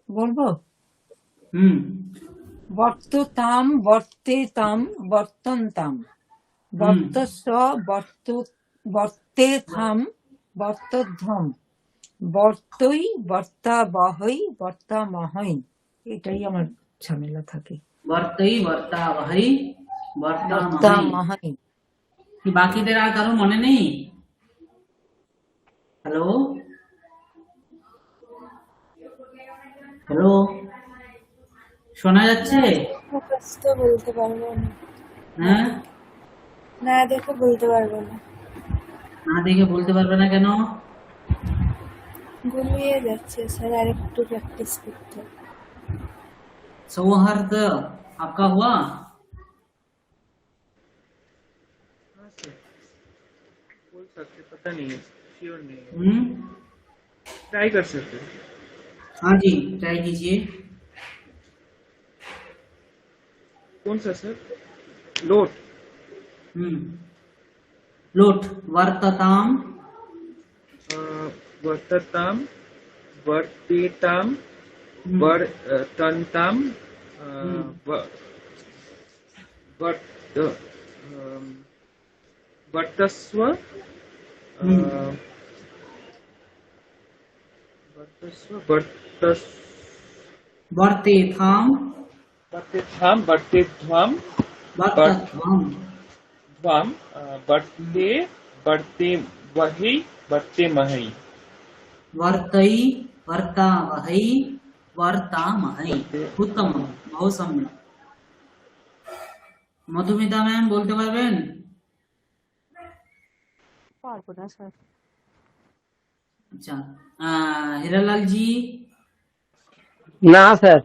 বলবো? হুম, বর্ততাম, বর্তেতাম, বর্তন্তাম, বর্তস্ব, বর্তেথাম, বর্তধ্বম, বর্তই, বর্তাবহৈ, বর্তামহৈ। এটাই আমার ঝামেলা থাকে। বর্তই, বর্তাবহৈ, বর্তামহৈ। বর্তামহৈ। কি বাকিদের আর কারো মনে নেই? হ্যালো, হ্যালো, শোনা যাচ্ছে? মুখস্থ বলতে পারবো না, হ্যাঁ, না দেখে বলতে পারবো না, না দেখে বলতে পারবে না কেন? গুলিয়ে যাচ্ছে স্যার, আর একটু প্র্যাকটিস করতে হবে। सौहार्द आपका हुआ? हाँ सर, बोल सकते, पता नहीं है, श्योर नहीं है, हम्म, ट्राई कर सकते हैं। हाँ जी, ट्राई कीजिए। कौन सा सर? लोट, लोट, वर्तताम, वर्तताम, वर्तेताम, वर्तन्ताम, वर्तस्व, वर्तेथाम, वर्तेथाम, वर्तेध्वाम, वर्तध्वम, ध्वाम, वर्ते, वर्ते वही वर्ते महई वर्तई वर्तावहै वर्तामहै। उत्तम, बहुत सम्यक। মধুমিতা ম্যাম বলতে পারবেন? পারবো না স্যার। আচ্ছা, হিরালাল জি। না স্যার।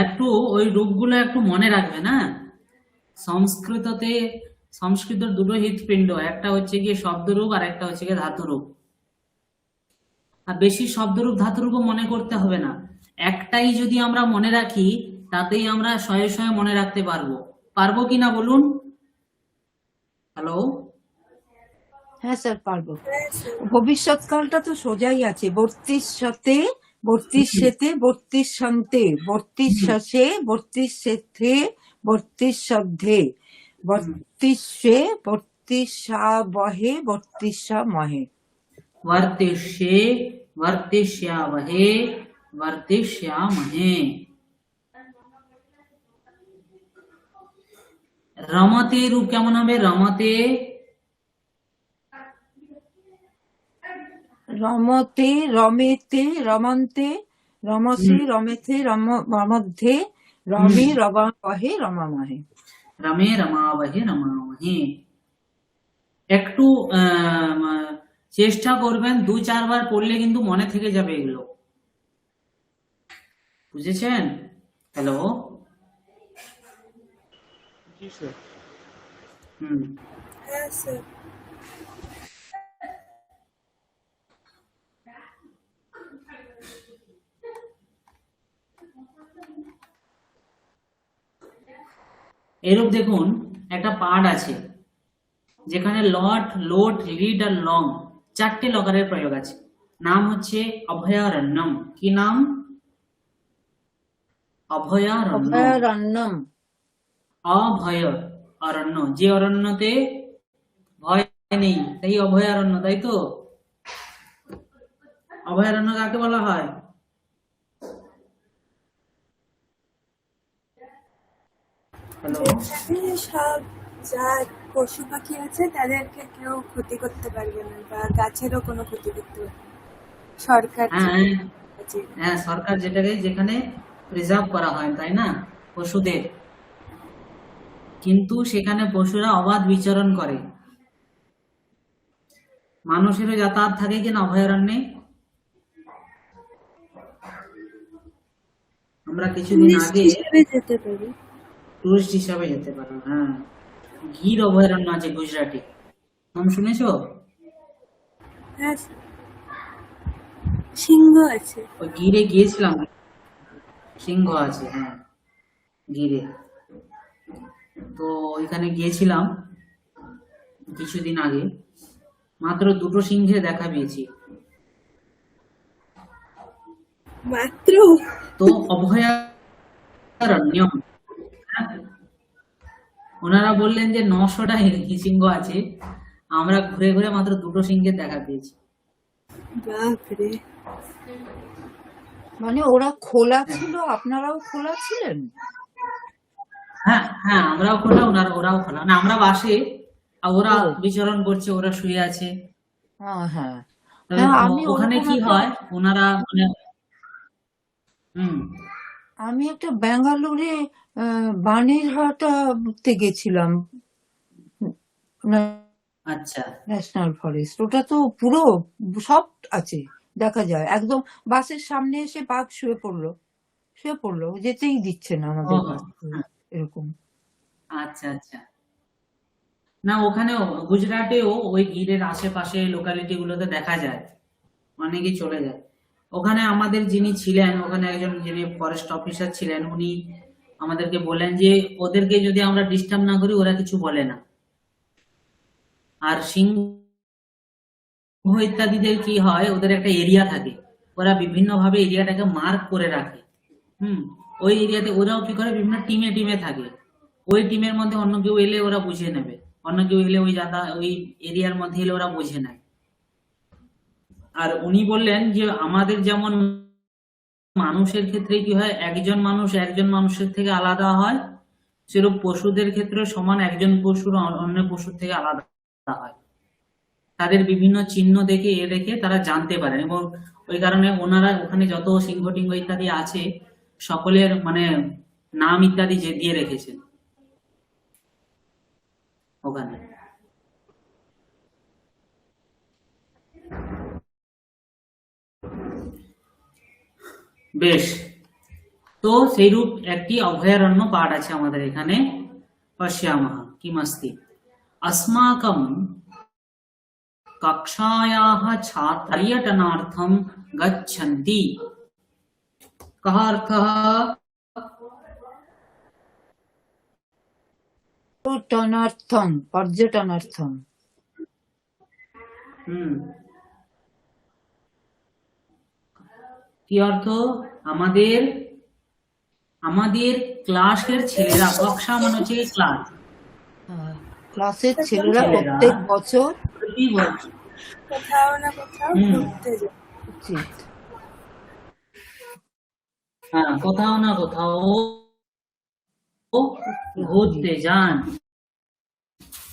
একটু ওই রূপগুলো একটু মনে রাখবে না। সংস্কৃতর দুটো হৃৎপিণ্ড, একটা হচ্ছে গিয়ে শব্দরূপ আর একটা হচ্ছে গিয়ে ধাতুরূপ। আর বেশি শব্দরূপ ধাতুরূপ মনে করতে হবে না, একটাই যদি আমরা মনে রাখি তাতেই আমরা শয়ে শয়ে মনে রাখতে পারবো কিনা বলুন? হ্যালো। হ্যাঁ স্যার, পারবো। হ্যাঁ স্যার। ভবিষ্যৎকালটা তো সোজাই আছে, বর্তিষ্যতে, বর্তিষ্যেতে, বর্তিষ্যন্তে, বর্তিষ্যসে, বর্তিষ্যেথে, বর্তিষ্যদ্ধে, বর্তিষ্যে, বর্তিষ্যাবহে, বর্তিষ্যামহে। वर्तिष्ये वर्तिष्यावहे वर्तिष्यामहे। রমতে রূপ কেমন হবে? রমতে রমতে, রমেতে, রমন্তে, রমসে, রমেথে, রমধ্যে, রমে, রমাবহে, রমামহে। রমে রমাবহে রমামহে। একটু চেষ্টা করবেন, 2-4 বার পড়লে কিন্তু মনে থেকে যাবে এগুলো, বুঝেছেন? হ্যালো। जी सर। হ্যাঁ স্যার। এরূপ দেখুন একটা পার্ট আছে যেখানে লট, লোট, লিড আর লং 4টে লকারের প্রয়োগ আছে। নাম হচ্ছে অভয়ারণ্যম। কি নাম? অভয়ারণ্য। অভয়ারণ্যম। অভয় অরণ্য, যে অরণ্যতে ভয় নেই, তাই অভয়ারণ্য, তাই তো? অভয়ারণ্য কাকে বলা হয়? হ্যালো। যেখানে সব যা পশু পাখি আছে তাদেরকে কেউ ক্ষতি করতে পারবে না, বা গাছেরও কোনো ক্ষতি করতে পারবে না। সরকার হ্যাঁ আছে। হ্যাঁ, সরকার যেখানে প্রিজার্ভ করা হয়, তাই না, পশুদের, কিন্তু সেখানে পশুরা অবাধ বিচরণ করে। মানুষেরও যাতায়াত থাকে কিনা অভয়ারণ্যে? আমরা কিছুদিন টুরিস্ট আগে হিসেবে যেতে পারি। টুরিস্ট হিসাবে যেতে পারো। হ্যাঁ, গির অভয়ারণ্য আছে গুজরাটে, নাম শুনেছো? হ্যাঁ স্যার। সিংহ আছে। ওই গিরে গিয়েছিলাম, সিংহ আছে, হ্যাঁ গিরে। তো ওইখানে গিয়েছিলাম কিছুদিন আগে, মাত্র 2টো সিংহের দেখা পেয়েছি। মাত্র? তো অভয়ারণ্য, হ্যাঁ, ওনারা বললেন যে 900টা সিংহ আছে, আমরা ঘুরে ঘুরে মাত্র 2টো সিংহের দেখা পেয়েছি। বাপরে। মানে ওরা খোলা ছিল, আপনারাও খোলা ছিলেন? হ্যাঁ হ্যাঁ, আমরাও খোলা, ওরাও খোলা, না আমরা বাসে, আর ওরা ও। বিচরণ করছে, ওরা শুয়ে আছে। হ্যাঁ হ্যাঁ তবে হ্যাঁ, আমি ওখানে ওরকম কি একটা, হয়, ওনারা মানে আমি একটা ব্যাঙ্গালোরে বানেরহাটে গেছিলাম, আচ্ছা ন্যাশনাল ফরেস্ট। ওটা তো পুরো সব আছে, দেখা যায়। একদম বাসের সামনে এসে বাঘ শুয়ে পড়লো, যেতেই দিচ্ছে না আমাদের ও, বাস, এরকম। আচ্ছা আচ্ছা। না, ওখানেও গুজরাটেও ওই গিরের আশেপাশে লোকালিটি গুলোতে দেখা যায়, অনেকে চলে যায় ওখানে। আমাদের যিনি ছিলেন ওখানে, একজন যিনি ফরেস্ট অফিসার ছিলেন, উনি আমাদেরকে বলেন যে ওদেরকে যদি আমরা ডিস্টার্ব না করি ওরা কিছু বলে না। আর সিংহ ইত্যাদিদের কি হয়, ওদের একটা এরিয়া থাকে, ওরা বিভিন্ন ভাবে এরিয়াটাকে মার্ক করে রাখে। ওই এরিয়াতে ওরাও কি করে, বিভিন্ন টিমে টিমে থাকে। ওই টিমের মধ্যে অন্য কেউ এলে ওরা বুঝে নেবে, অন্য কেউ এলে ওই এরিয়ার মধ্যে এলে ওরা বুঝে নেয়। আর উনি বললেন যে আমাদের যেমন মানুষের ক্ষেত্রে কি হয়, একজন মানুষের থেকে আলাদা হয়, সেরকম পশুদের ক্ষেত্রে সমান, একজন পশুর অন্য পশুর থেকে আলাদা হয়। তাদের বিভিন্ন চিহ্ন দেখে দেখে তারা জানতে পারেন, এবং ওই কারণে ওনারা ওখানে যত সিংহ টিঙ্গ ইত্যাদি আছে সকলের মানে নাম ইত্যাদি যে দিয়ে রেখেছেন ওখানে। বেশ, তো সেইরূপ একটি অভয়ারণ্য পাঠ আছে আমাদের এখানে। পশ্যামः কিমস্তি। अस्माकं कक्षायाः छात्राः पर्यटनार्थं गच्छन्ति। कः अर्थः? পর্যটনার্থম। কি অর্থ? আমাদের আমাদের ক্লাসের ছেলেরা, কক্ষা মানে হচ্ছে ক্লাস, ক্লাসের ছেলেরা প্রত্যেক বছর প্রতি বছর কোথাও না কোথাও ঘুরতে যায়। উচিত। হ্যাঁ, কোথাও না কোথাও ঘুরতে যান।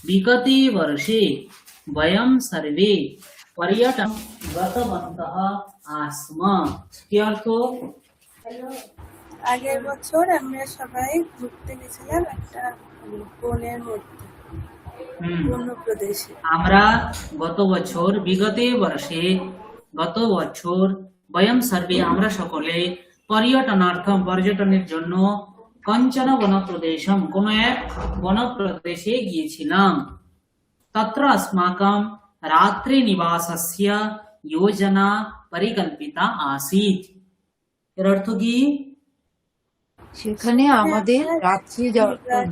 বিগতে বর্ষে বয়ম সর্বে पर्यटन गतवन्तः आस्म। কি অর্থ? আগের বছর আমরা সবাই ঘুরতে গেছিলাম একটা বনের মধ্যে, বন্য প্রদেশে। আমরা গত বছর, বিগতে বর্ষে গত বছর, বয়ম সর্বে আমরা সকলে, পর্যটনার্থম পর্যটনের জন্য, কঞ্চন বনপ্রদেশম কোন এক বনপ্রদেশে গিয়েছিলাম। তত্র अस्माकं রাত্রি নিবাসস্য যোজনা পরিকল্পিতা আসিত। এর অর্থ কি? সেখানে আমাদের রাত্রি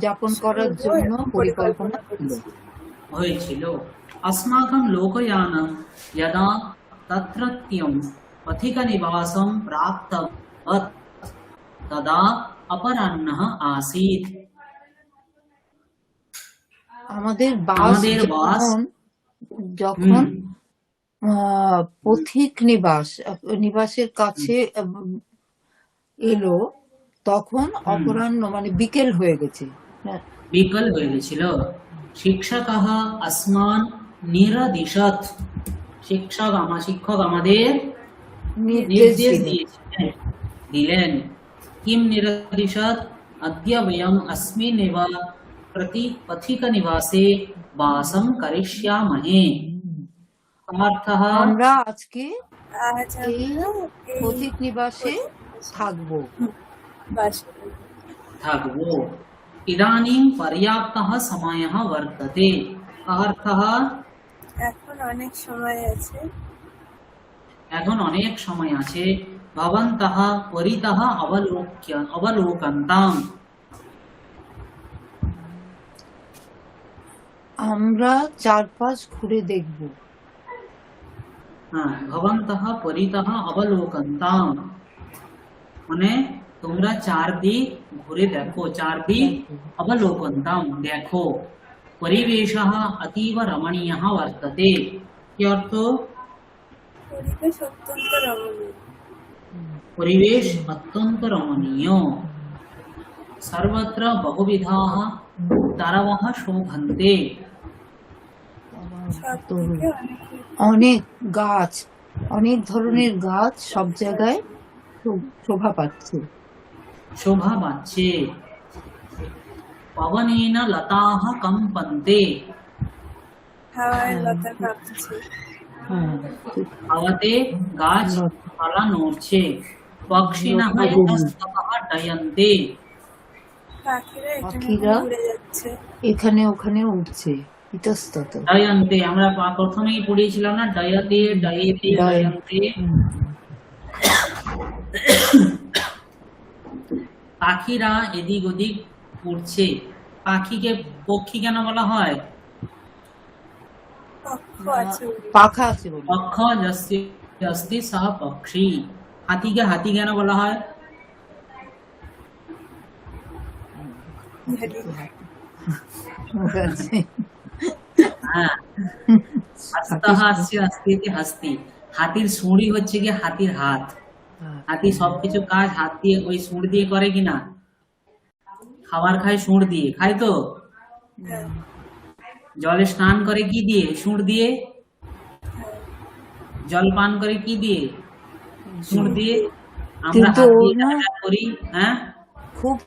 যাপন করার জন্য পরিকল্পনা হয়েছিল। अस्माकं লোকয়ানম यदा तत्रत्यं पथिकनिवासं प्राप्तवत् तदा अपराह्नः आसीत्। আমাদের বাস যখন পথিক নিবাসের কাছে এলো তখন অপরাহ্ন মানে বিকেল হয়ে গেছে, বিকেল হয়ে গেছিল। শিক্ষকः अस्मान् নিরদিশত, শিক্ষক আমাদের নির্দেশ দিলেন। কিম নিরদিশত? अद्य वयम् अस्मिन्नेव पथिकनिवासे वासं करिष्यामहे। अर्थः আমরা আজকে আজ এই আমরা পথিক নিবাসে থাকবো। থাকবো। ইদানীং পর্যাপ্তः সময়ः वर्तते। अर्थः এখন অনেক সময় আছে। এখন অনেক সময় আছে। ভবন্তः পরিতः অবলোকন্তাম। আমরা চারপাশ ঘুরে দেখব। হ্যাঁ, ভবন্তः পরিতः অবলোকন্তাম মানে তোমরা চারদিক ঘুরে দেখো, চারদিক অবলোকন্তাম দেখো। পরিবেশः অতীব রমণীয়ः वर्तते। কি অর্থ? পরিবেশ অত্যন্ত রমণীয়। পরিবেশ অত্যন্ত রমণীয়। সর্বত্র বহুবিধাः তারবः শোভন্তে। অনেক গাছ, অনেক ধরনের গাছ সব জায়গায় শোভা পাচ্ছে। পবনেন লতাः কম্পন্তে। হাওয়ায় লতা কাঁপছে। হাওয়াতে গাছ পালা নড়ছে। পক্ষিণঃ ইতস্ততঃ ডয়ন্তে। পাখিরা উড়ে যাচ্ছে, এখানে ওখানে উঠছে। ইতস্তত ডয়ন্তে আমরা প্রথমেই পড়িয়েছিলাম না, ডয়তে ডয়েতে ডয়ন্তে। পাখিরা এদিক ওদিক উড়ছে। পাখিকে পক্ষী কেন বলা হয়? পাখা আছে বলে। পক্ষ যস্য অস্তি সহ পক্ষী। হাতিকে হাতি কেন বলা হয়? হ্যাঁ, হস্তঃ হাস্য অস্তি ইতি হস্তি। হাতির শুঁড়ি হচ্ছে কি হাতির হাত। হাতি সবকিছু কাজ হাত দিয়ে, ওই শুঁড় দিয়ে করে কিনা? খাবার খায় শুঁড় দিয়ে, খায় তো। জলে স্নান করে কি দিয়ে? সুর দিয়ে। জল পান করে কি দিয়ে? সুর দিয়ে। আমরা কিন্তু হাত ও দিয়ে না যা করি। হ্যাঁ, খুব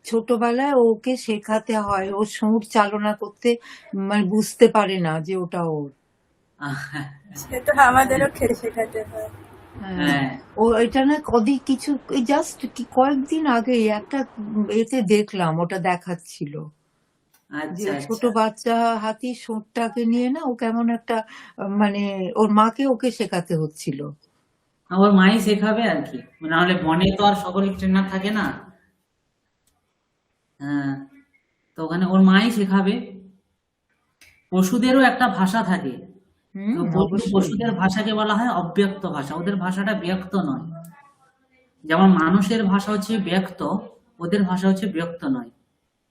ছোটবেলায় ওকে শেখাতে হয়, ও সুর চালনা করতে মানে বুঝতে পারে না যে ওটা ওর। সে তো আমাদেরও শেখাতে হয়। হ্যাঁ, হ্যাঁ, ও এটা না কিছু জাস্ট কয়েকদিন আগে একটা এতে দেখলাম, ওটা দেখাচ্ছিল যে আচ্ছা ছোট আচ্ছা। বাচ্চা হাতি সুরটাকে নিয়ে না ও কেমন একটা মানে ওর মাকে ওকে শেখাতে হচ্ছিল। ওর মাই শেখাবে আর কি, নাহলে বনে তো আর সকল ট্রেনার থাকে না। হ্যাঁ, তো ওখানে ওর মাই শেখাবে। পশুদেরও একটা ভাষা থাকে, তো অবশ্যই। পশুদের ভাষাকে বলা হয় অব্যক্ত ভাষা, ওদের ভাষাটা ব্যক্ত নয়। যেমন মানুষের ভাষা হচ্ছে ব্যক্ত, ওদের ভাষা হচ্ছে ব্যক্ত নয়,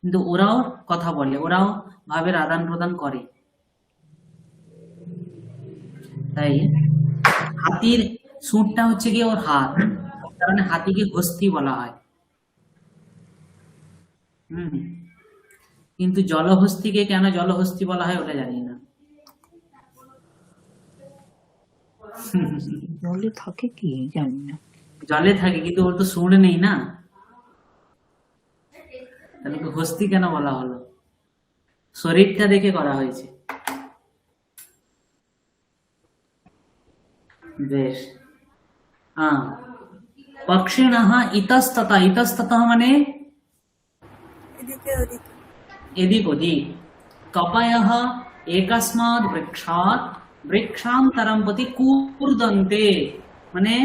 কিন্তু ওরাও কথা বলে, ওরাও ভাবের আদান প্রদান করে। তাই হাতির সুরটা হচ্ছে গিয়ে ওর হাত, ওর কারণে হাতিকে হস্তি বলা হয়। হম, কিন্তু জলহস্তিকে কেন জলহস্তি বলা হয় ওটা জানি না। জলে থাকে কি জানি না। জলে থাকে কিন্তু ওর তো সুর নেই না, তাহলে ওকে হস্তি কেন বলা হলো? শরীরটা দেখে করা হয়েছে। বেশ। হ্যাঁ, পক্ষিণঃ ইতস্ততঃ, ইতস্ততঃ মানে এদিকে ওদিকে। এদিক ওদিক। কপয়ঃ একস্মাৎ বৃক্ষাৎ বৃক্ষান্তরং প্রতি কূর্দন্তে, মানে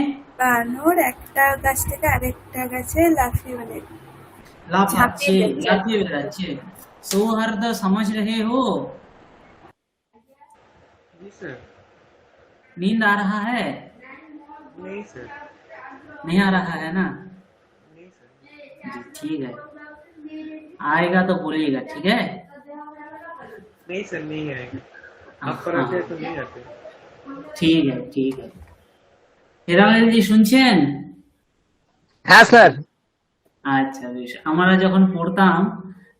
বানর একটা গাছ থেকে আরেকটা গাছে লাফিয়ে মানে লাফাচ্ছে, ঝাঁপিয়ে যাচ্ছে। লাফিয়ে বেড়াচ্ছে। সৌহার্দ समझ रहे हो? जी सर। नींद आ रहा है? नहीं सर। नहीं आ रहा है ना? नहीं सर। जी ठीक है, आएगा तो बोलिएगा, ठीक है? नहीं सर, नहीं आएगा। आप हाँ, पढ़ाते हैं तो नहीं आते। ठीक है ठीक है। হিরালাল জি শুনছেন? হ্যাঁ স্যার। আচ্ছা বেশ। আমরা যখন পড়তাম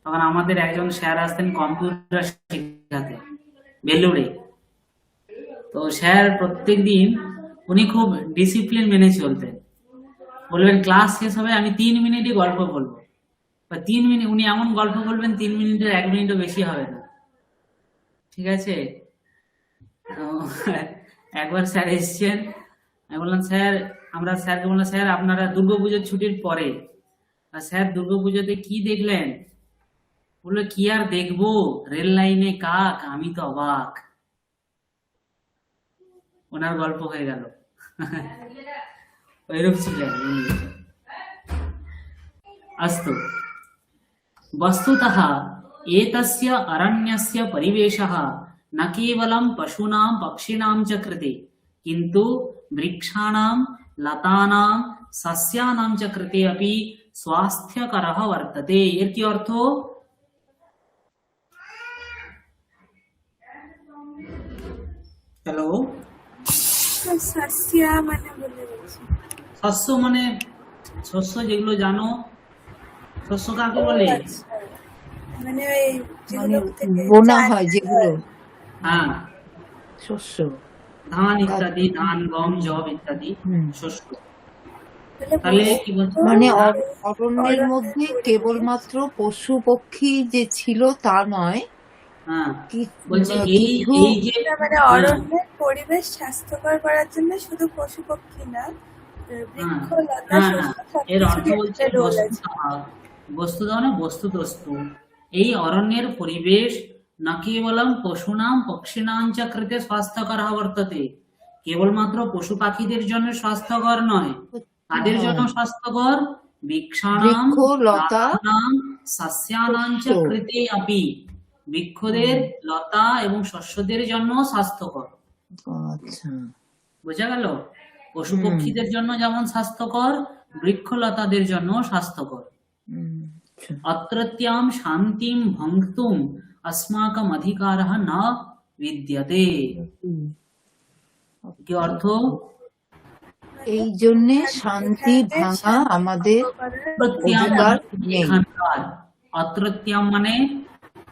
তখন আমাদের একজন স্যার আসতেন কম্পিউটার শেখাতে বেলুড়ে। তো স্যার প্রত্যেকদিন উনি খুব ডিসিপ্লিন মেনে চলতেন। বলবেন ক্লাস শেষ হবে, আমি 3 মিনিটই গল্প বলবো, বা 3 মিনিট উনি এমন গল্প বলবেন 3 মিনিটের 1 মিনিটও বেশি হবে না, ঠিক আছে? তো একবার স্যার এসছেন, আমি বললাম স্যার, আমরা স্যারকে বললাম স্যার আপনারা দুর্গাপুজোর ছুটির পরে, আর স্যার দুর্গাপুজোতে কি দেখলেন? বললো কি আর দেখবো, রেল লাইনে কাক, আমি তো অবাক। ওনার গল্প হয়ে গেল। ওইরূপ ছিলেন উনি। अस्तु, वस्तुतः एतस्य अरण्यस्य परिवेशः न केवलं पशूनां पक्षिणां च कृते, किन्तु वृक्षाणां लतानां सस्यानां च कृते अपि स्वास्थ्यकरः वर्तते। এর কি অর্থ? হ্যালো, সাসিয়া মানে বলে বলছি। শস্য মানে শস্য যেগুলো জানো, শস্য কাকে বলে? আচ্ছা, মানে ওই মানে যেগুলো থেকে বোনা চাল হয় যেগুলো হ্যাঁ, শস্য। ধান ইত্যাদি, ধান গম যব ইত্যাদি শস্য। তাহলে তাহলে কি বলছো? মানে অরণ্যের মধ্যে কেবলমাত্র পশু পক্ষী যে ছিল তা নয়, হ্যাঁ, কি- বলছে এই কিছু এই যে মানে অরণ্যের পরিবেশ স্বাস্থ্যকর করার জন্য শুধু পশু পক্ষী না, বৃক্ষ লতা হ্যাঁ হ্যাঁ, শস্য এর সবকিছুরই অর্থ বলছে একটা রোল আছে। বস্তুতঃ মানে বস্তুতস্তু, এই অরণ্যের পরিবেশ না কেবলম পশুনাম পক্ষিণাম চ কৃতে স্বাস্থ্যকর বর্ততে, কেবলমাত্র পশু পাখিদের জন্য স্বাস্থ্যকর নয়, তাদের জন্য স্বাস্থ্যকর বৃক্ষানাম বৃক্ষ লতা লতানাম সস্যানাম চ শস্য। কৃতে আপি, বৃক্ষদের লতা এবং শস্যদের জন্য স্বাস্থ্যকর। আচ্ছা, বোঝা গেল? পশু পক্ষীদের জন্য যেমন স্বাস্থ্যকর, বৃক্ষলতাদের জন্য স্বাস্থ্যকর। আচ্ছা। অত্রত্যাম শান্তিম ভঙ্ক্তুম अस्माकम अधिकारः न विद्यते। কি অর্থ? এই জন্যে শান্তি ভাঙা আমাদের অত্রত্যাম অধিকার মানে নেই। এখানকার, অত্রত্যাম মানে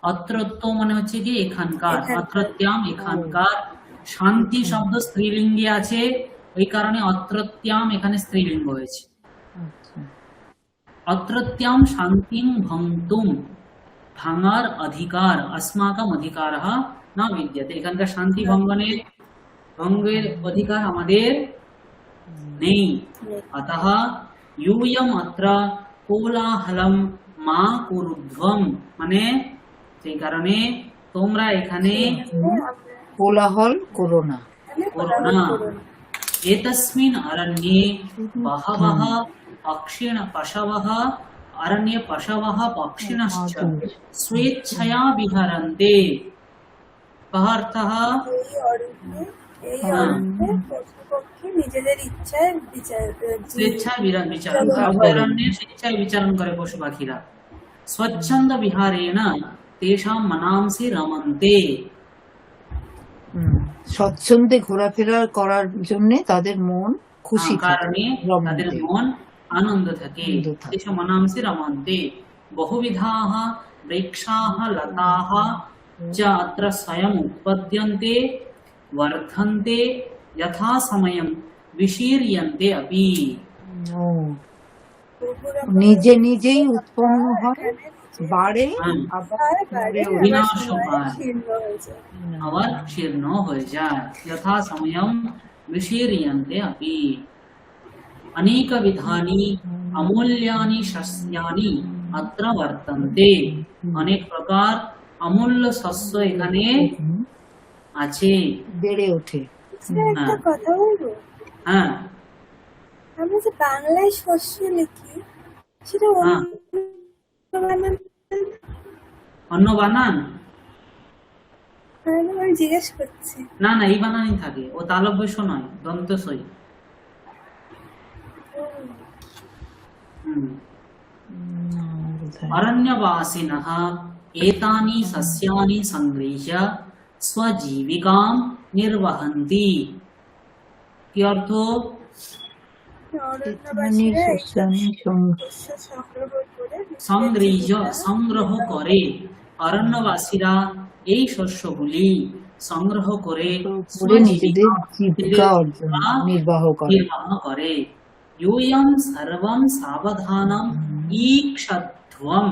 অত্রত্য মানে হচ্ছে কি এখানকার, এখানকার। অত্রত্যাম এখানকার। শান্তি শব্দ স্ত্রীলিঙ্গে আছে, ওই কারণে অত্রত্যাম এখানে স্ত্রীলিঙ্গ হয়েছে। আচ্ছা। অত্রত্যাম শান্তিং ভঙ্গতুম, ভাঙার অধিকার, अस्माकम অধিকারः না বিদ্যতে, এখানকার শান্তি ভঙ্গের অধিকার আমাদের নেই। अतः यूयम अत्र कोलाहलम মা কুরুধ্বম, মানে সেই কারণে তোমরা এখানে কোলাহল করো না। করো না। एतस्मिन् अरण्ये बहवः पशवः अरण्ये पशवः पक्षिणश्च स्वेच्छया विहरन्ते। कः अर्थः? এই অরণ্যে পশু পক্ষী নিজেদের ইচ্ছায় স্বেচ্ছায় বিচরণ করে, অরণ্যে স্বেচ্ছায় বিচরণ করে পশু পাখিরা। स्वच्छन्द विहारेण तेषां मनांसि रमन्ते। স্বচ্ছন্দে ঘোরাফেরা করার জন্য তাদের মন খুশি কারণে তাদের মন আনন্দ থাকে। তেষাं मनांसि रमन्ते। बहुविधाः वृक्षाः लताः च अत्र स्वयं उत्पद्यन्ते वर्धन्ते यथा समयं विशीर्यन्ते अपि। নিজে নিজেই উৎপন্ন হয়, বাড়ে, আবার বিনাশ পায়, আবার শীর্ণ হয়ে যায়। यथा समयं विशीर्यन्ते अपि। अनेकविधानि अमूल्यानि शस्यानि अत्र वर्तन्ते। অনেক প্রকার অমূল্য শস্য এখানে আছে, বেড়ে ওঠে। একটা কথা বলবো, হ্যাঁ আমরা যে বাংলায় শস্য লিখি সেটা অন্য বানান আমি জিজ্ঞেস করছি। না না, এই বানানই থাকে, ও তালব্য নয়, দন্ত সই। अरण्यवासिनः एतानि सस्यानि संगृह्य स्वजीविकां निर्वहन्ति। কি অর্থ? সংগ্রহ করে, অরণ্যবাসীরা এই শস্যগুলি সংগ্রহ করে নিজেদের জীবিকা নির্বাহ করে। यूयं सर्वं सावधानं ईक्षध्वं।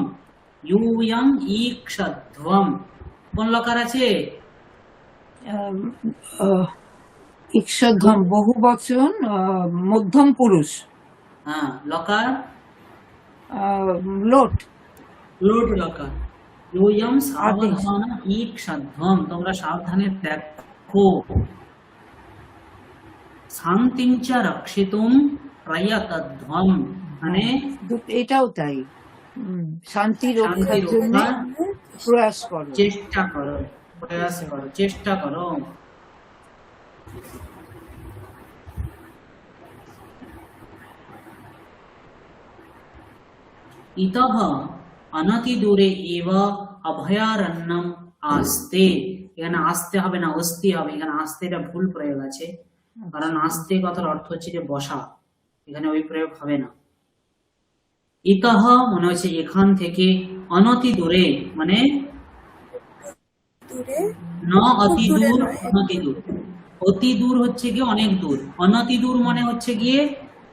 यूयं ईक्षध्वं কোন লকার আছে? ইক্ষধ্বম বহু বচন, মধ্যম পুরুষ। হ্যাঁ, লকার লোট, লোট লকার। यूयं सावधानं ईक्षध्वं, তোমরা সাবধানে দেখো। শান্তিং চ রক্ষিতুম প্রয়তধ্বম, মানে এটাও তাই, শান্তি রক্ষার জন্য প্রয়াস করো, চেষ্টা করো, প্রয়াস করো, চেষ্টা করো। ইতঃ অনতিদূরে এব অভয়ারণ্যম আস্তে। এখানে আসতে হবে না, অস্তি হবে, এখানে আসতে এটা ভুল প্রয়োগ আছে, কারণ আসতে কথার অর্থ হচ্ছে যে বসা, এখানে ওই প্রয়োগ হবে না। ইতঃ মনে হচ্ছে এখান থেকে, অনতি দূরে মানে ন অতি দূর, অনতি দূর। অতি দূর হচ্ছে গিয়ে অনেক দূর, অনতি দূর মানে হচ্ছে গিয়ে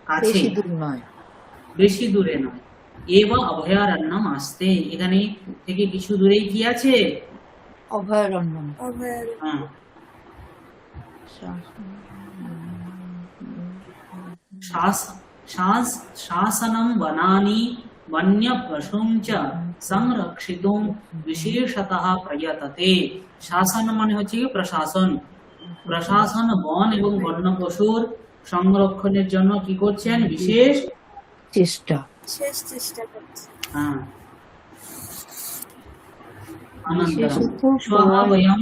কাছে, বেশি দূরে নয়। এবা অভয়ারণ্যম আসতে, এখানে থেকে কিছু দূরে কি আছে? অভয়ারণ্য। হ্যাঁ, শাসনম বনানি বন্য পশুং চ সংরক্ষিতুম বিশেষতঃ প্রয়ততে। শাসন মানে হচ্ছে কি প্রশাসন, প্রশাসন বন এবং বন্য পশুর সংরক্ষণের জন্য কি করছেন? বিশেষ চেষ্টা করছে। হ্যাঁ, অনন্তরম স্বভাবয়ম।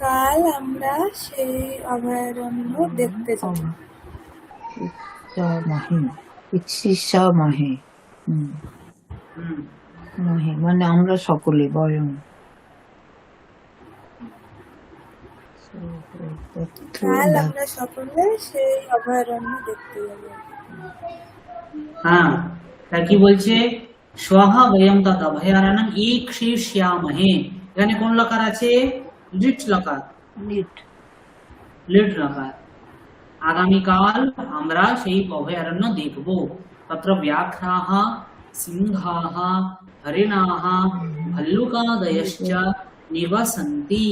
কাল আমরা সেই অভয়ারণ্য দেখতে যাব। মাহে মানে আমরা সকলে বয়ং। কাল আমরা সকলে সেই অভয়ারণ্য দেখতে যাব। হ্যাঁ, তা কি বলছে? স্বহ বয়ম তদ অভয়ারণ্যম ঈক্ষিষ্যামহে। এখানে কোন লকার আছে? লিট লকার, লিট। লিট লকার। আগামীকাল আমরা সেই অভয়ারণ্য দেখব। তত্র ব্যাঘ্রাः সিংহাः হরিণাः ভল্লুকাদয়শ্চ নিবসন্তি।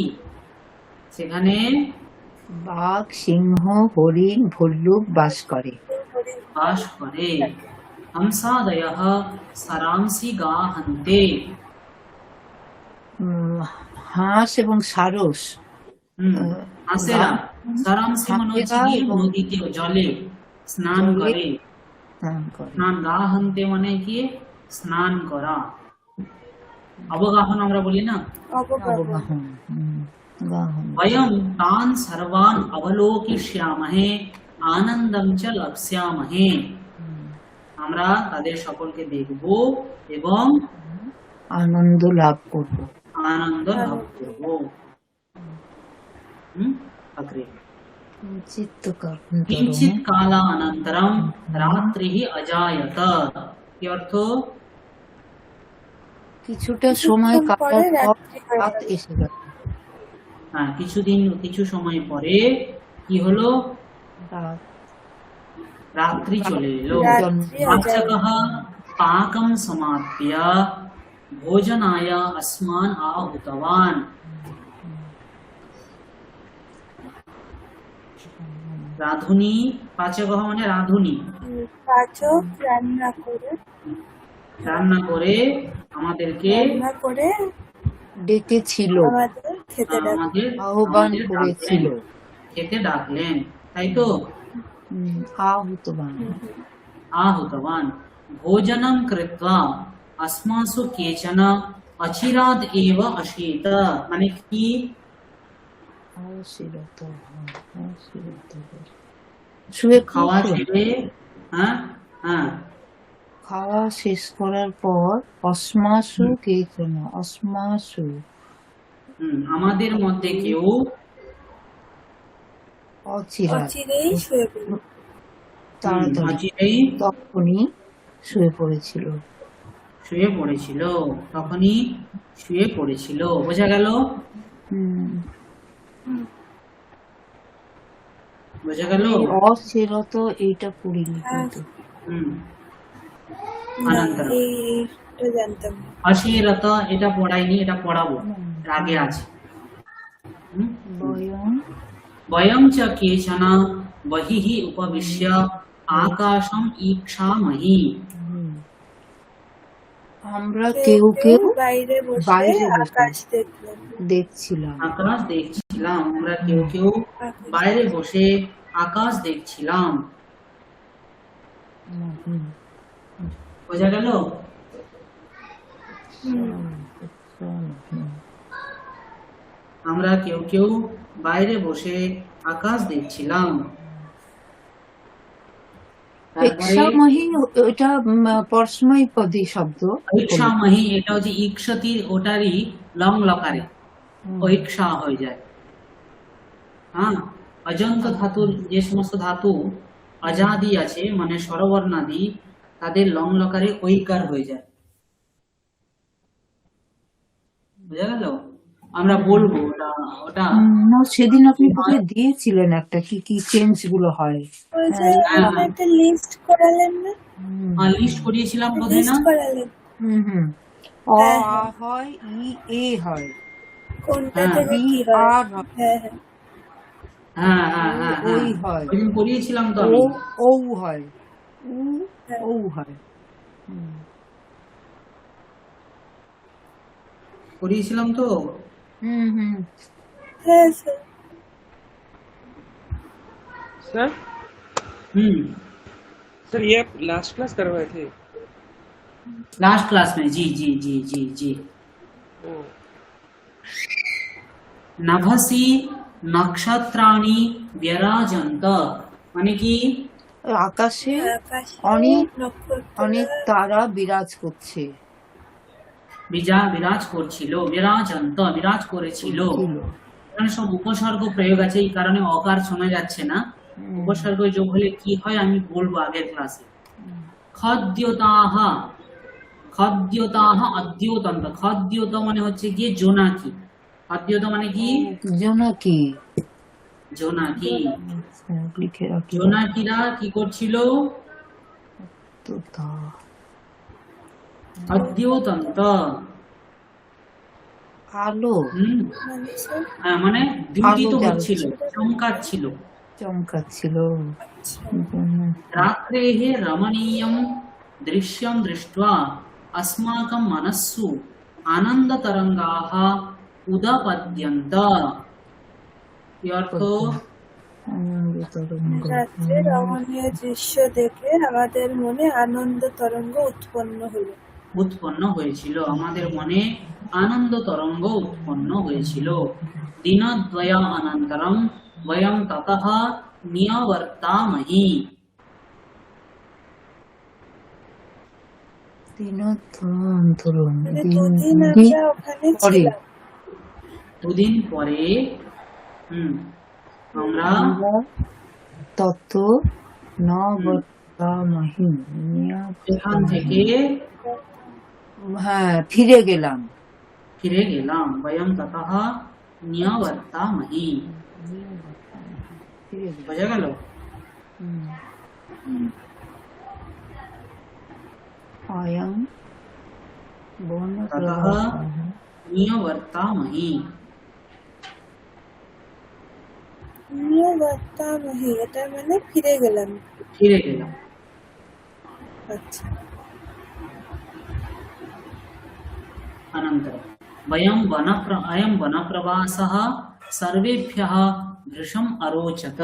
সেখানে বাঘ, সিংহ, হরিণ, ভল্লুক বাস করে। বাস করে। হংসাদয়ः সারাংসি গাহন্তে। হাঁস এবং সারস হাঁসেরা সারাংসি মানে হচ্ছে হাঁসেরা গিয়ে এবং নদীতে জলে স্নান জলে করে। স্নান করে। স্নান, গাহন্তে মানে কি? স্নান করা। অবগাহন আমরা বলি না। অবগাহন। গাহন। वयं तान् सर्वान् अवलोकिष्यामहे आनन्दं च लप्स्यामहे। আমরা তাদের সকলকে দেখব এবং আনন্দ লাভ করব। আনন্দ লাভ করব। अग्रे किञ्चित् कालानन्तरं रात्रिः अजायत। কি অর্থ? কিছুটা সময় কিছুক্ষণ পরে কাটার পর রাত্রি হয়ে রাত গেল। এসে গেল। হ্যাঁ, কিছু সময় পরে কি হলো? রাত। রাত্রি চলে এলো। রাত্রি পাচকः পাকं समाप्य भोजनाय अस्मान् आहूतवान्। রাধুনী, পাচকः মানে রাধুনী, পাচক রান্না করে আমাদেরকে ডেকেছিল, আমাদের খেতে ডাকে। আমাদের আহ্বান আমাদের করেছিল। ডাকলেন, খেতে ডাকলেন, তাই তো? আহুতবান। आहूतवान् भोजनं कृत्वा अस्मासु केचन अचिराद् एव अशीत। মানে কি? শুয়ে খাওয়া শেষে, হ্যাঁ হ্যাঁ, খাওয়া শেষ করার পর অস্মাসু কেচন, অস্মাসু আমাদের মধ্যে কেউ অচিরেই শুয়ে পড়ল। তাড়াতাড়ি অচিরেই তখনই শুয়ে পড়েছিল। তখনই শুয়ে পড়েছিল। বোঝা গেল? বোঝা গেল? অচিরত এইটা পড়িনি কিন্তু। অনন্তরম এইটা জানতাম না। অশীরত এটা পড়াইনি, এটা পড়াবো, আগে আছে। বয়ম বয়ম চ কেচন বহিঃ উপবিশ্য আকাশম ঈক্ষামহি। আমরা কেউ কেউ বাইরে বাইরে বসে বসে আকাশ দেখলাম। দেখছিলাম। আকাশ দেখছিলাম। আমরা কেউ কেউ বাইরে বসে আকাশ দেখছিলাম। বোঝা গেল? আমরা কেউ কেউ বাইরে বসে আকাশ দেখছিলাম। তারপরে ইক্ষামহি এটা পরস্মৈপদী শব্দ। ঈক্ষামহি এটা হচ্ছে ঈক্ষতি, ওটারই লং লকারে ঈক্ষা হয়ে যায়। হ্যাঁ, অজন্ত ধাতুর যে সমস্ত ধাতু অজাদি আছে মানে স্বরবর্ণাদি, তাদের লং লকারে ঐকার হয়ে যায়। বুঝা গেল? আমরা বলবো ওটা ওটা না, সেদিন আপনি কোথায় দিয়েছিলেন একটা কি কি চেঞ্জ গুলো হয়। ওই যে আমাকে একটা লিস্ট করালেন না? লিস্ট করিয়েছিলাম বোধহয় না? লিস্ট করালেন। অ আ হয়, ই এ হয়, কোনটা হ্যাঁ, থেকে বি কি হয়? আর হয়, হ্যাঁ হ্যাঁ হ্যাঁ হ্যাঁ হ্যাঁ ওই হ্যাঁ, হয়, ওইদিন করিয়েছিলাম তো ও আমি। ঔ হয়, উ ঔ হয়। করিয়েছিলাম তো। হ্যাঁ স্যার। सर सर ये आप लास्ट क्लास करवाए थे? लास्ट क्लास में जी जी जी जी जी। नभसि नक्षत्राणि व्यराजन्त মানে কি? আকাশে আকাশে অনেক নক্ষত্র অনেক তারা বিরাজ করছে। বিরাজ করছিল, বিরাজন্ত বিরাজ করেছিল। এখানে সব উপসর্গ প্রয়োগ আছে, এই কারণে অকার শোনা যাচ্ছে না। উপসর্গ যোগ হলে কি হয় আমি বলবো আগের ক্লাসে। খাদ্যতাহ, খাদ্যতাহ অদ্যোতন্ত। খাদ্যত মানে হচ্ছে গিয়ে জোনাকি। খাদ্যত মানে কি? জোনাকি। জোনাকি। লিখে রাখি। জোনাকিরা কি করছিল? তো তা অদ্যোতন্ত। আলো, মানে স্যার হ্যাঁ, মানে দ্যুতিত আলো হচ্ছিল, জ্বালছিল, চমকাচ্ছিল। চমকাচ্ছিল। রাত্রেः রমণীয়ं দৃশ্যं দৃष्ट्वा अस्माकं मनस्सु आनन्दतरङ्गाः उदपद्यन्त। কি অর্থ? আনন্দ তরঙ্গ। রাত্রে রমণীয় দৃশ্য দেখে আমাদের মনে আনন্দ তরঙ্গ উৎপন্ন হলো। উৎপন্ন হয়েছিল, আমাদের মনে আনন্দ তরঙ্গ উৎপন্ন হয়েছিল। দিনদ্বয় অনন্তরম বয়ম ততঃ নিয়বর্তামহি। দিনোত্তরণ, মানে দিন দুদিন দিন আমরা ওখানে পরে ছিলাম। দুদিন পরে আমরা আমরা তত নবতামহি, এখান থেকে হ্যাঁ ফিরে গেলাম। ফিরে গেলাম। বয়ম ততঃ নিয়বর্তামহি। ফিরে গেলাম। বোঝা গেল? অয়ং বন ততঃ নিয়বর্তামহি। নিয়বর্তামহি, এটা মানে ফিরে গেলাম। ফিরে গেলাম। আচ্ছা, अनन्तरं अयं वनप्रवासः सर्वेभ्यः भृशम् अरोचत।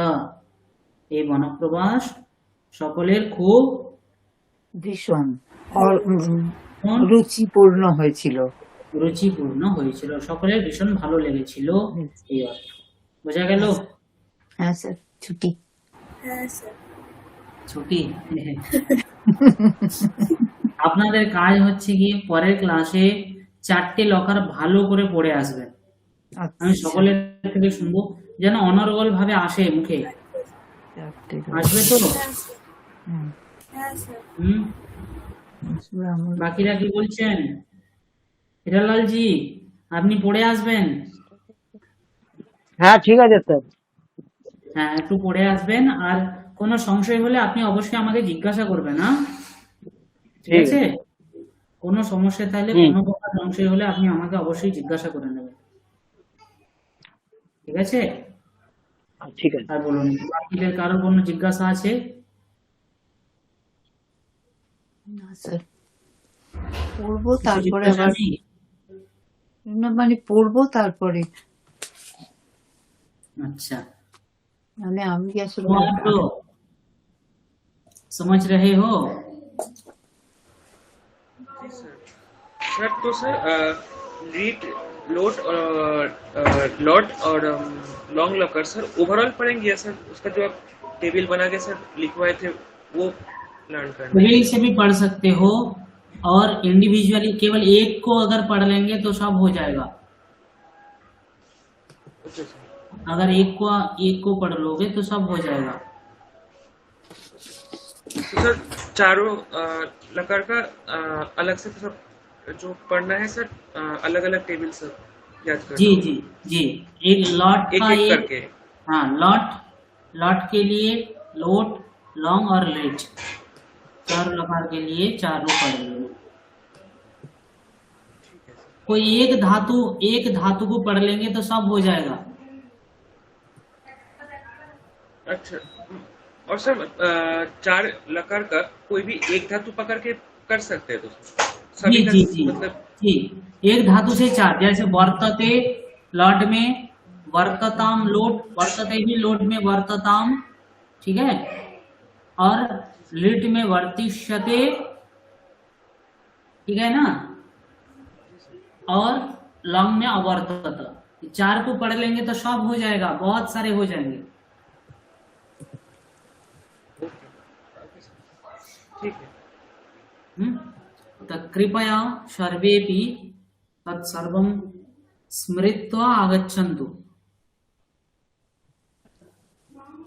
এই বনপ্রবাস সকলের খুব ভীষণ ভীষণ রুচিপূর্ণ হয়েছিল। রুচিপূর্ণ হয়েছিল, সকলের ভীষণ ভালো লেগেছিল, এই অর্থ। বোঝা গেল? হ্যাঁ স্যার, ছুটি। হ্যাঁ স্যার। ছুটি। আপনাদের কাজ হচ্ছে কি পরের ক্লাসে 4টে লকার ভালো করে পড়ে আসবেন। আমি সকলের থেকে শুনবো, যেন অনর্গল ভাবে আসে মুখে। আসবে তো? হ্যাঁ স্যার। হ্যাঁ স্যার। বাকিরা কি বলছেন? হিরালাল জি, আপনি পড়ে আসবেন। হ্যাঁ ঠিক আছে স্যার। হ্যাঁ, একটু পড়ে আসবেন, আর কোনো সংশয় হলে আপনি অবশ্যই আমাকে জিজ্ঞাসা করবেন। হ্যাঁ, ঠিক আছে? কোনো সমস্যা থাকলে, কোনো প্রকার সংশয় হলে আপনি আমাকে অবশ্যই জিজ্ঞাসা করে নেবেন। ঠিক আছে? ঠিক আছে। আর বলুন, বাকিদের কারো কোনো জিজ্ঞাসা আছে? না স্যার, পড়বো কিছু তারপরে জিজ্ঞাসা আবার, নেই? না মানে পড়বো তারপরে, अच्छा, মানে আমি আসলে तो आप तो समझ रहे हो? सर तो सर रीड लोड और लॉट और लॉन्ग लॉकर सर ओवरऑल पढ़ेंगे या सर उसका जो आप टेबल बना के सर लिखवाए थे वो लर्न करना है? टेबल से भी पढ़ सकते हो, और इंडिविजुअली केवल एक को अगर पढ़ लेंगे तो सब हो जाएगा। अच्छा सर। अगर एक को पढ़ लोगे तो सब हो जाएगा। तो सर चारों लकार का अलग से सब जो पढ़ना है सर, अलग अलग टेबल सर याद करना जी होगा। जी जी, एक लॉट एक का एक एक, करके। हाँ, लॉट के लिए लोट, लॉन्ग और लेट, चार लकार के लिए चारों पढ़ लो। कोई एक धातु को पढ़ लेंगे तो सब हो जाएगा। अच्छा, और सर चार लकार का कोई भी एक धातु पकड़ के कर सकते हैं तो जी सभी का जी जी मतलब जी, एक धातु से चार, जैसे वर्तते लॉट में, वर्तताम लोट, वर्तते भी लोट में वर्तताम, ठीक है, और लिट में वर्तिष्यते, ठीक है ना, और लंग में अवर्तत। चार को पढ़ लेंगे तो सब हो जाएगा, बहुत सारे हो जाएंगे। ठीक है। तो कृपया सर्वेपि तत्सर्वं स्मृत्वा आगच्छन्तु।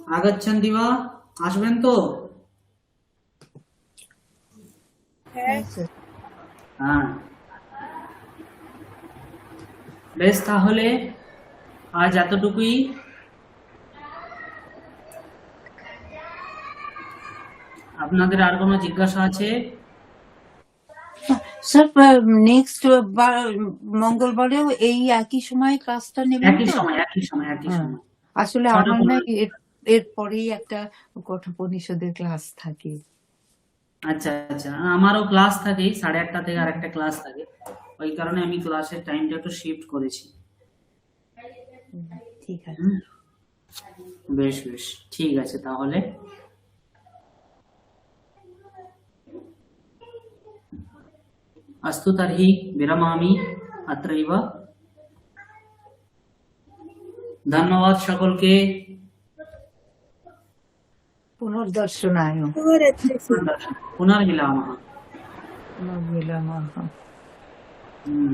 আগাচ্ছন্তি বা? আসবেন তো? হ্যাঁ হ্যাঁ, বেশ, তাহলে আজ এতটুকুই। আপনাদের আর কোনো জিজ্ঞাসা আছে? স্যার নেক্সট মঙ্গলবারেও এই একই সময় ক্লাসটা নেবেন একই তো? সময়, একই সময়, একই হ্যাঁ, সময়। আসলে 6টা আমার না 15। এরপরেই একটা কঠোপনিষদের ক্লাস থাকে। আচ্ছা আচ্ছা, আমারও ক্লাস থাকে 8:30 থেকে আর একটা ক্লাস থাকে, ওই কারণে আমি ক্লাসের টাইমটা একটু শিফট করেছি। ঠিক আছে। হুম, বেশ বেশ, ঠিক আছে তাহলে। अस्तु तर्हि विरमामि अत्रैव। धन्यवाद সকলকে। পুনর্দর্শনায়। শুভরাত্রি পুনর্মিলামः। পুনর্মিলনায়। হুম।